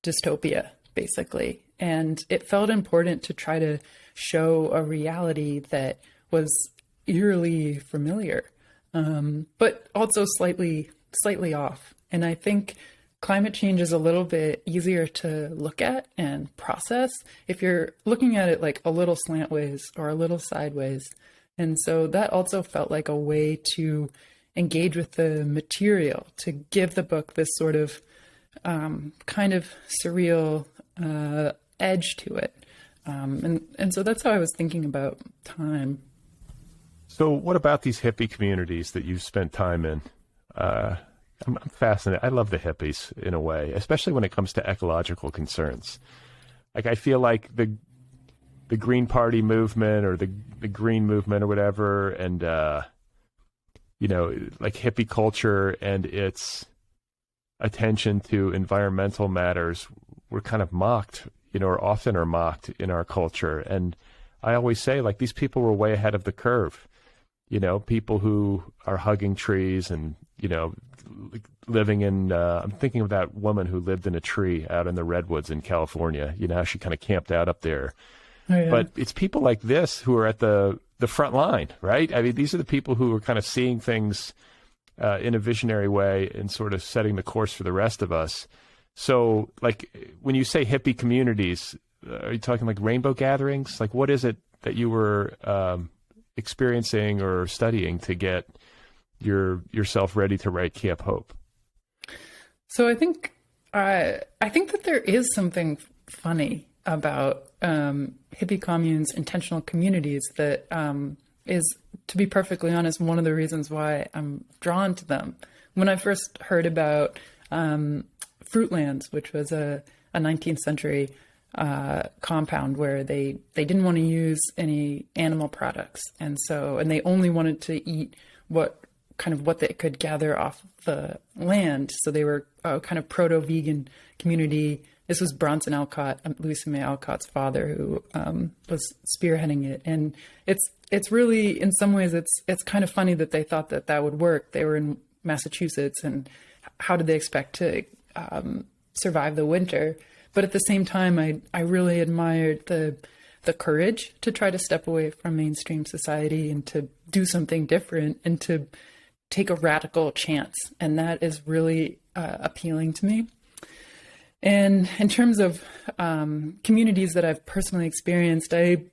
dystopia, basically. And it felt important to try to show a reality that was eerily familiar, but also slightly off. And I think climate change is a little bit easier to look at and process if you're looking at it like a little slantways or a little sideways. And so that also felt like a way to engage with the material, to give the book this sort of kind of surreal edge to it. And so that's how I was thinking about time. So what about these hippie communities that you've spent time in? I'm fascinated. I love the hippies in a way, especially when it comes to ecological concerns. Like, I feel like the Green Party movement or the Green movement or whatever, and, like hippie culture and its attention to environmental matters were kind of mocked, or often are mocked in our culture. And I always say, like, these people were way ahead of the curve. People who are hugging trees and, living in, I'm thinking of that woman who lived in a tree out in the redwoods in California, how she kind of camped out up there. Oh, yeah. But it's people like this who are at the front line, right? I mean, these are the people who are kind of seeing things in a visionary way and sort of setting the course for the rest of us. So, like, when you say hippie communities, are you talking like rainbow gatherings? Like, what is it that you were experiencing or studying to get yourself ready to write Camp Hope? So I think that there is something funny about hippie communes, intentional communities, that is, to be perfectly honest, one of the reasons why I'm drawn to them. When I first heard about Fruitlands, which was a 19th century compound where they didn't want to use any animal products, and they only wanted to eat what they could gather off the land. So they were a kind of proto-vegan community. This was Bronson Alcott, Louisa May Alcott's father, who was spearheading it. And it's really, in some ways, it's kind of funny that they thought that would work. They were in Massachusetts, and how did they expect to survive the winter? But at the same time, I really admired the courage to try to step away from mainstream society and to do something different and to take a radical chance. And that is really appealing to me. And in terms of communities that I've personally experienced, I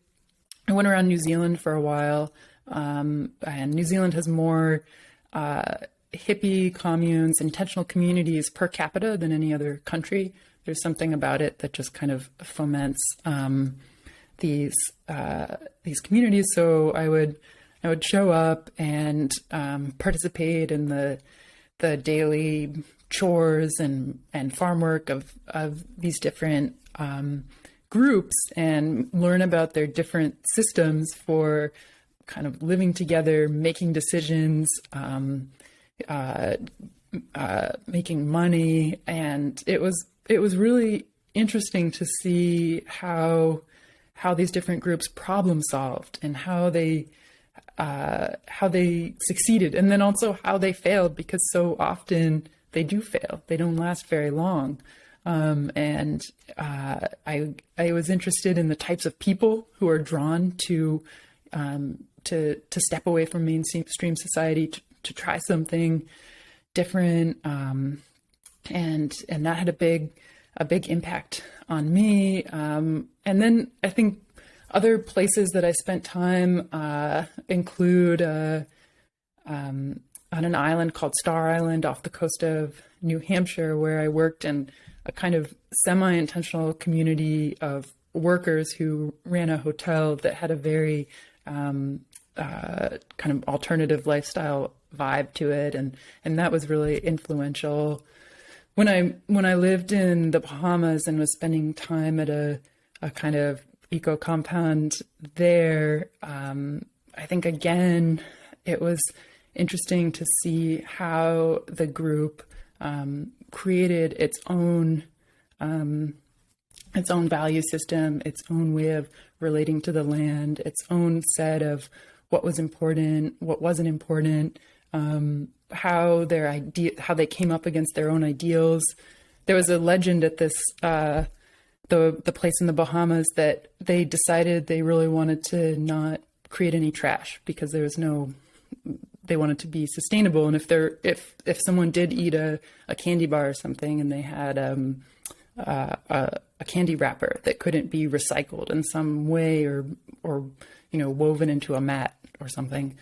went around New Zealand for a while, and New Zealand has more hippie communes, intentional communities per capita than any other country. There's something about it that just kind of foments these communities. So I would show up and participate in the daily chores and farm work of these different groups and learn about their different systems for kind of living together, making decisions, making money. And it was really interesting to see how these different groups problem solved and how they succeeded, and then also how they failed, because so often they do fail. They don't last very long. And I was interested in the types of people who are drawn to step away from mainstream society, to try something different. And that had a big impact on me. And then I think other places that I spent time include on an island called Star Island off the coast of New Hampshire, where I worked in a kind of semi-intentional community of workers who ran a hotel that had a very kind of alternative lifestyle vibe to it. And that was really influential. When I lived in the Bahamas and was spending time at a kind of eco compound there, I think again, it was interesting to see how the group created its own value system, its own way of relating to the land, its own set of what was important, what wasn't important, how they came up against their own ideals. There was a legend at this the place in the Bahamas that they decided they really wanted to not create any trash because they wanted to be sustainable. And if someone did eat a candy bar or something and they had a candy wrapper that couldn't be recycled in some way or woven into a mat or something,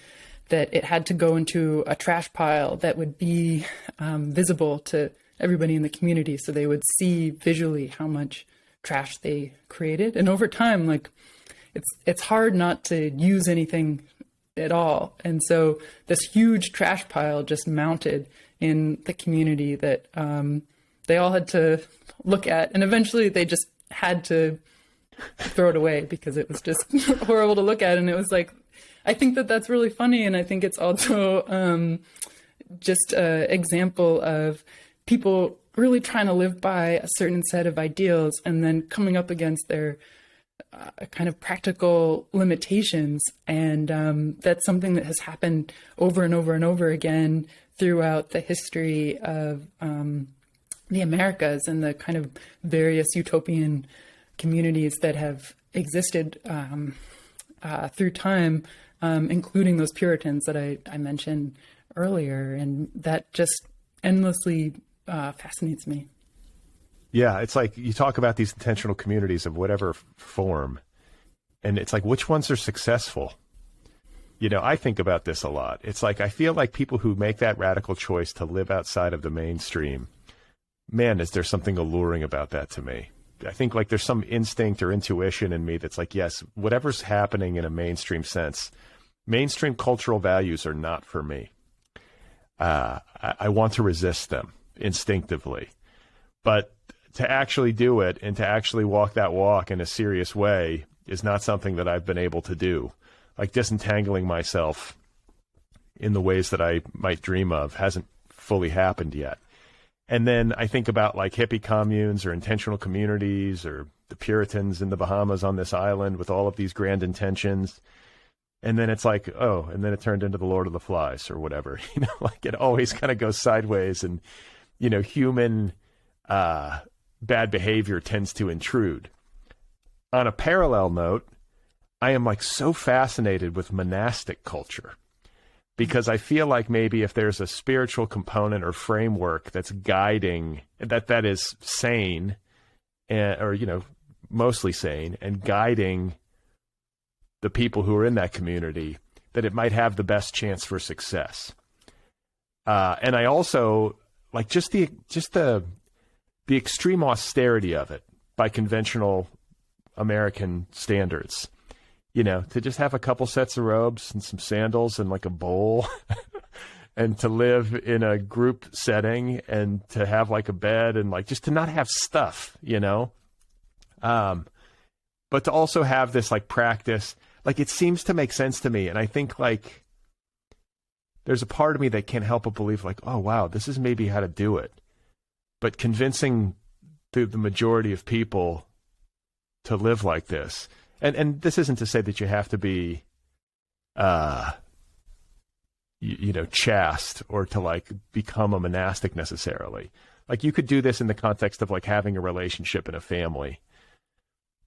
that it had to go into a trash pile that would be visible to everybody in the community, so they would see visually how much trash they created. And over time, like it's hard not to use anything at all. And so this huge trash pile just mounted in the community that they all had to look at, and eventually they just had to throw it away because it was just horrible to look at. And it was like, I think that's really funny. And I think it's also just an example of people really trying to live by a certain set of ideals and then coming up against their kind of practical limitations. And that's something that has happened over and over and over again throughout the history of the Americas and the kind of various utopian communities that have existed through time, including those Puritans that I mentioned earlier. And that just endlessly fascinates me. Yeah, it's like you talk about these intentional communities of whatever form, and it's like, which ones are successful? I think about this a lot. It's like, I feel like people who make that radical choice to live outside of the mainstream, man, is there something alluring about that to me. I think like there's some instinct or intuition in me that's like, yes, whatever's happening in a mainstream sense, mainstream cultural values are not for me. I want to resist them instinctively. But to actually do it and to actually walk that walk in a serious way is not something that I've been able to do. Like disentangling myself in the ways that I might dream of hasn't fully happened yet. And then I think about like hippie communes or intentional communities or the Puritans in the Bahamas on this island with all of these grand intentions. And then it's like, oh, and then it turned into the Lord of the Flies or whatever. Like it always kind of goes sideways, and, human bad behavior tends to intrude. On a parallel note, I am like so fascinated with monastic culture because I feel like maybe if there's a spiritual component or framework that's guiding, that is sane, or mostly sane, and guiding the people who are in that community, that it might have the best chance for success. And I also like just the extreme austerity of it by conventional American standards, to just have a couple sets of robes and some sandals and like a bowl and to live in a group setting and to have like a bed and like just to not have stuff, but to also have this like practice, like it seems to make sense to me. And I think like there's a part of me that can't help but believe like, oh, wow, this is maybe how to do it. But convincing the majority of people to live like this. And this isn't to say that you have to be, chaste or to like become a monastic necessarily. Like you could do this in the context of like having a relationship and a family.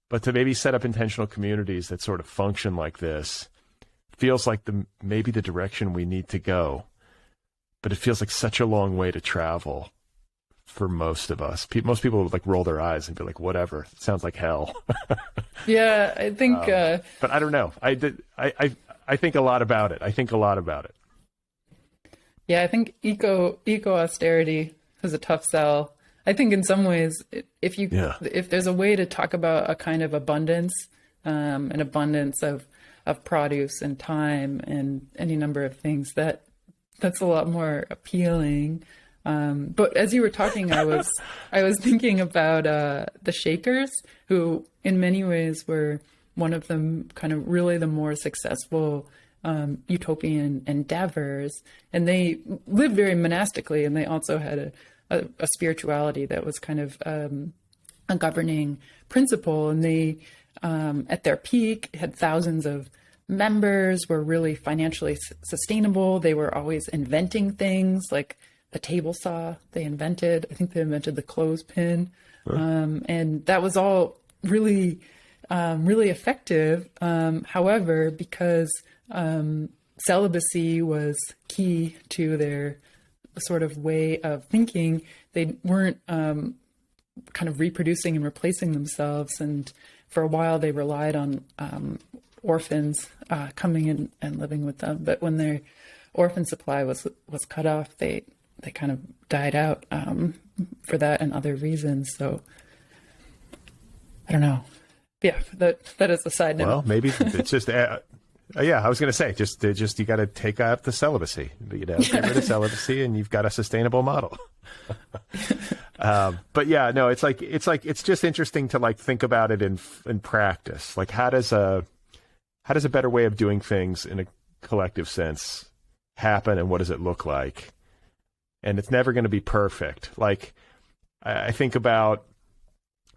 But to maybe set up intentional communities that sort of function like this feels like maybe the direction we need to go. But it feels like such a long way to travel for most of us. Most people would like roll their eyes and be like, whatever, it sounds like hell. Yeah, I think. But I don't know. I think a lot about it. Yeah, I think eco austerity is a tough sell. I think in some ways, if there's a way to talk about a kind of abundance, an abundance of of produce and time and any number of things, that's a lot more appealing. But as you were talking, I was thinking about the Shakers, who in many ways were one of the kind of really the more successful utopian endeavors, and they lived very monastically, and they also had a spirituality that was kind of a governing principle. And they, at their peak, had thousands of members, were really financially sustainable. They were always inventing things like the table saw they invented. I think they invented the clothespin. And that was all really, really effective. However, because celibacy was key to their sort of way of thinking, they weren't kind of reproducing and replacing themselves. And for a while, they relied on orphans coming in and living with them. But when their orphan supply was cut off, they kind of died out for that and other reasons. So I don't know. Yeah, that is a side note. Well, maybe it's just, yeah, I was going to say, just you got to take out the celibacy, get rid of celibacy, and you've got a sustainable model. But yeah, no, it's just interesting to like think about it in practice. Like, how does a better way of doing things in a collective sense happen, and what does it look like? And it's never going to be perfect. Like, I think about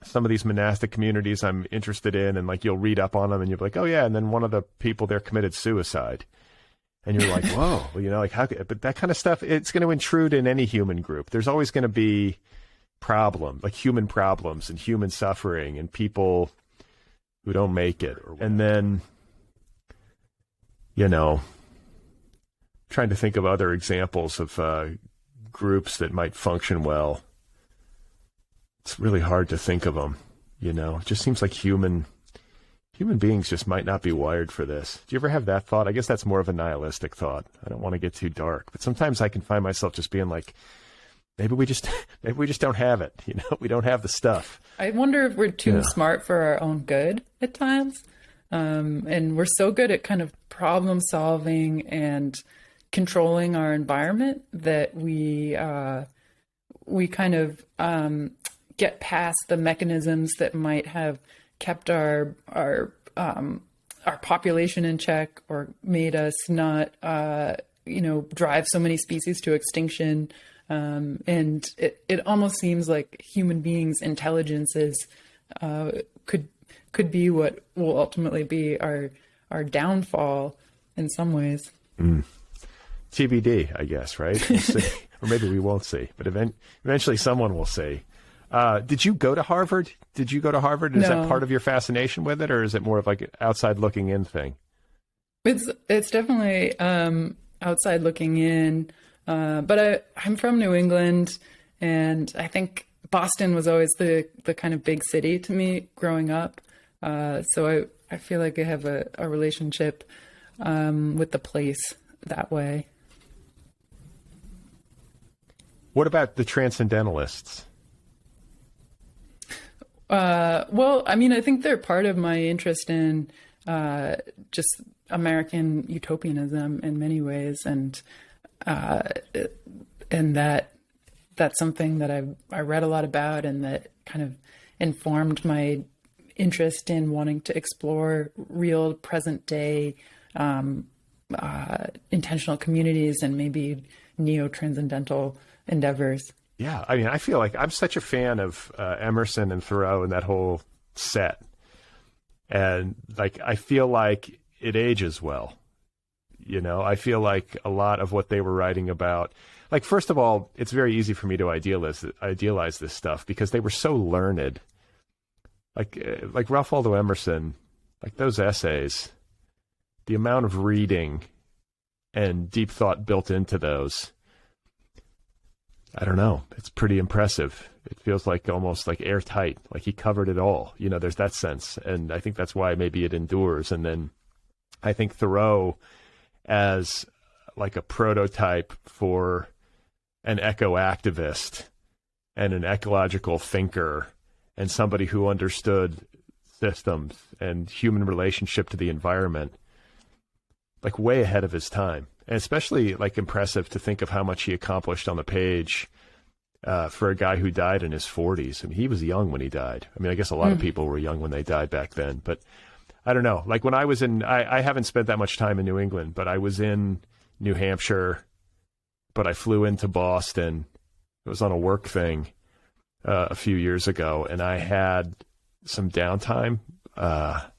some of these monastic communities I'm interested in, and like you'll read up on them and you'll be like, oh yeah, and then one of the people there committed suicide. And you're like, whoa, like how could, but that kind of stuff, it's going to intrude in any human group. There's always going to be like human problems and human suffering and people who don't make it. And then, trying to think of other examples of groups that might function well. It's really hard to think of them, It just seems like human beings just might not be wired for this. Do you ever have that thought? I guess that's more of a nihilistic thought. I don't want to get too dark, but sometimes I can find myself just being like, maybe we just don't have it. We don't have the stuff. I wonder if we're too smart for our own good at times. And we're so good at kind of problem solving and controlling our environment that we kind of get past the mechanisms that might have kept our population in check, or made us not drive so many species to extinction. And it almost seems like human beings' intelligences could be what will ultimately be our downfall in some ways. TBD, I guess, right? We'll see. Or maybe we won't see, but eventually someone will see. Did you go to Harvard? Is that part of your fascination with it, or is it more of like an outside looking in thing? It's definitely outside looking in. But I'm from New England, and I think Boston was always the kind of big city to me growing up. So I feel like I have a relationship with the place that way. What about the transcendentalists? Well, I mean, I think they're part of my interest in just American utopianism in many ways, and that's something that I read a lot about, and that kind of informed my interest in wanting to explore real present day intentional communities and maybe neo-transcendental endeavors. Yeah, I mean, I feel like I'm such a fan of Emerson and Thoreau and that whole set. And like, I feel like it ages well. I feel like a lot of what they were writing about, like, first of all, it's very easy for me to idealize this stuff because they were so learned. Like Ralph Waldo Emerson, like those essays, the amount of reading and deep thought built into those, I don't know. It's pretty impressive. It feels like almost like airtight, like he covered it all. There's that sense. And I think that's why maybe it endures. And then I think Thoreau as like a prototype for an eco-activist and an ecological thinker and somebody who understood systems and human relationship to the environment. like way ahead of his time, and especially like impressive to think of how much he accomplished on the page for a guy who died in his 40s. I mean, he was young when he died. I mean, I guess a lot of people were young when they died back then, but I don't know. Like when I was I haven't spent that much time in New England, but I was in New Hampshire, but I flew into Boston. It was on a work thing a few years ago, and I had some downtime. I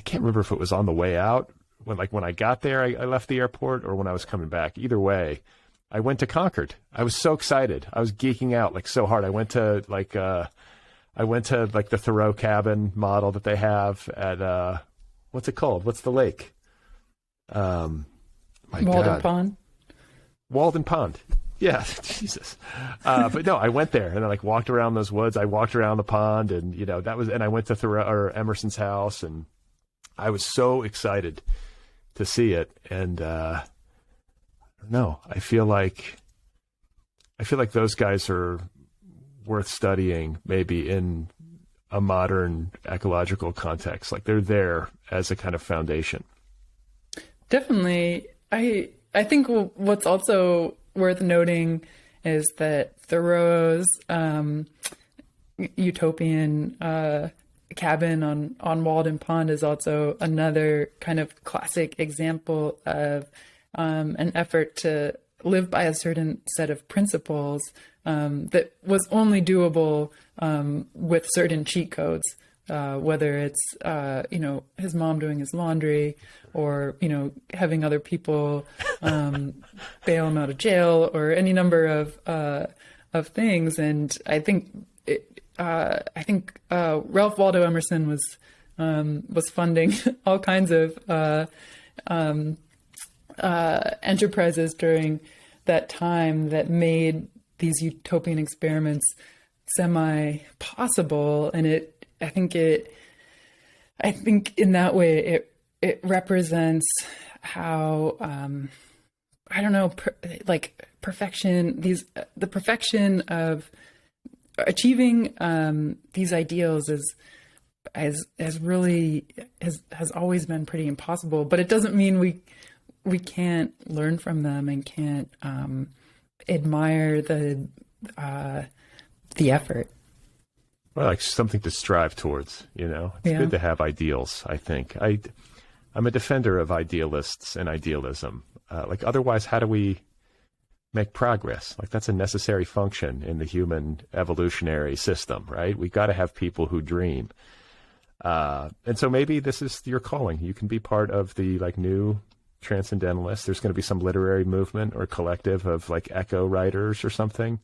can't remember if it was on the way out. When I got there, I left the airport, or when I was coming back. Either way, I went to Concord. I was so excited. I was geeking out like so hard. I went to the Thoreau cabin model that they have at what's it called? What's the lake? Walden Pond. Walden Pond. Yeah, Jesus. But no, I went there and I walked around those woods. I walked around the pond, and and I went to Thoreau or Emerson's house, and I was so excited to see it. And I don't know. I feel like those guys are worth studying, maybe in a modern ecological context. Like they're there as a kind of foundation. Definitely. I think what's also worth noting is that Thoreau's utopian cabin on Walden Pond is also another kind of classic example of an effort to live by a certain set of principles that was only doable with certain cheat codes, whether it's his mom doing his laundry, or having other people bail him out of jail, or any number of things. And I think Ralph Waldo Emerson was funding all kinds of enterprises during that time that made these utopian experiments semi-possible. And I think in that way it represents how perfection. The perfection of achieving these ideals has always been pretty impossible. But it doesn't mean we can't learn from them and can't admire the effort. Well, like something to strive towards, It's good to have ideals, I think. I'm a defender of idealists and idealism. Otherwise, how do we make progress? Like, that's a necessary function in the human evolutionary system, right? We've got to have people who dream. And so maybe this is your calling. You can be part of the new transcendentalists. There's going to be some literary movement or collective of echo writers or something.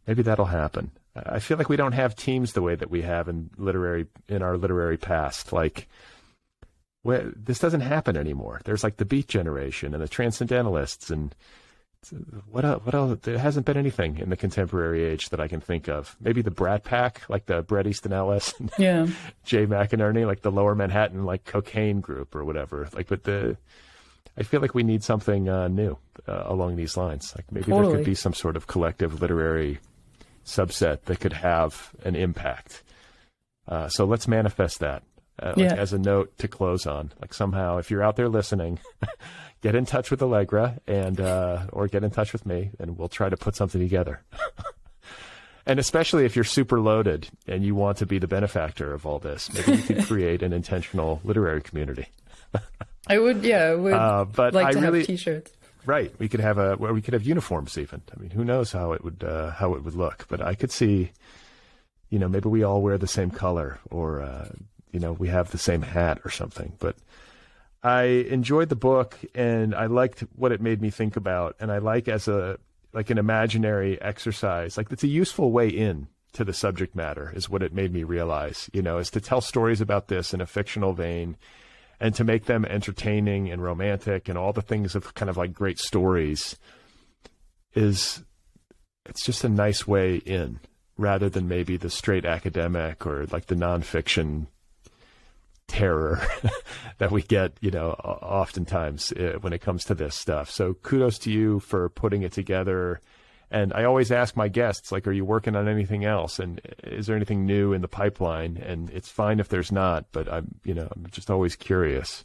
Maybe that'll happen. I feel like we don't have teams the way that we have in our literary past. This doesn't happen anymore. There's the Beat Generation and the Transcendentalists, and what else? There hasn't been anything in the contemporary age that I can think of. Maybe the Brat Pack, like the Bret Easton Ellis, and Jay McInerney, the Lower Manhattan cocaine group or whatever. I feel like we need something new along these lines. Maybe There could be some sort of collective literary subset that could have an impact. So let's manifest that. As a note to close on, somehow, if you're out there listening, get in touch with Allegra and or get in touch with me, and we'll try to put something together. And especially if you're super loaded and you want to be the benefactor of all this, maybe we could create an intentional literary community. I would but like to have T-shirts. Right, we could have uniforms even. I mean, who knows how it would look? But I could see, maybe we all wear the same color, or we have the same hat or something. But I enjoyed the book, and I liked what it made me think about. And I as an imaginary exercise, it's a useful way in to the subject matter is what it made me realize, is to tell stories about this in a fictional vein and to make them entertaining and romantic and all the things of kind of great stories it's just a nice way in, rather than maybe the straight academic or the nonfiction terror that we get, oftentimes when it comes to this stuff. So kudos to you for putting it together. And I always ask my guests, are you working on anything else? And is there anything new in the pipeline? And it's fine if there's not, but I'm just always curious.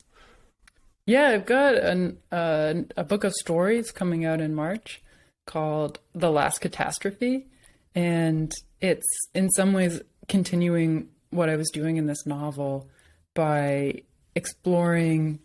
Yeah, I've got a book of stories coming out in March called The Last Catastrophe. And it's in some ways continuing what I was doing in this novel by exploring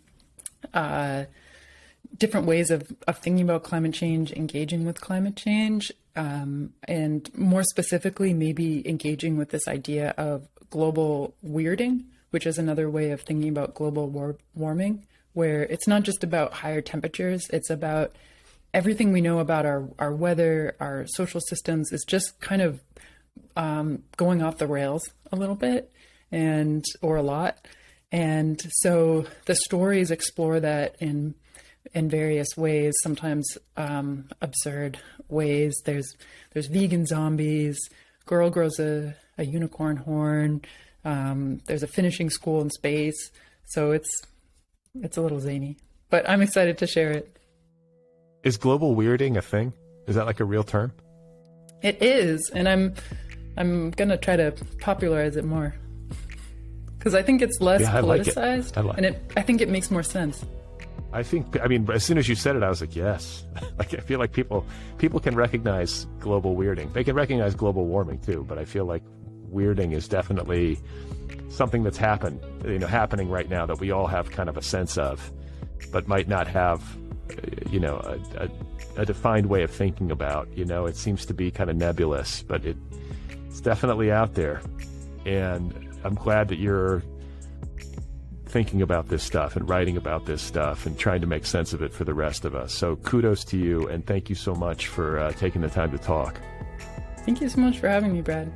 different ways of thinking about climate change, engaging with climate change, and more specifically, maybe engaging with this idea of global weirding, which is another way of thinking about global warming, where it's not just about higher temperatures, it's about everything we know about our weather, our social systems is just kind of going off the rails a little bit or a lot. And so the stories explore that in various ways, sometimes absurd ways. There's vegan zombies, girl grows a unicorn horn, there's a finishing school in space. So it's a little zany, but I'm excited to share it. Is global weirding a thing? Is that like a real term? It is, and I'm gonna try to popularize it more because I think it's less politicized, and I think it makes more sense. I mean, as soon as you said it, I was like, yes. Like, I feel like people can recognize global weirding. They can recognize global warming too, but I feel like weirding is definitely something that's happening right now that we all have kind of a sense of, but might not have, a defined way of thinking about. It seems to be kind of nebulous, but it's definitely out there. And I'm glad that you're thinking about this stuff and writing about this stuff and trying to make sense of it for the rest of us. So kudos to you, and thank you so much for taking the time to talk. Thank you so much for having me, Brad.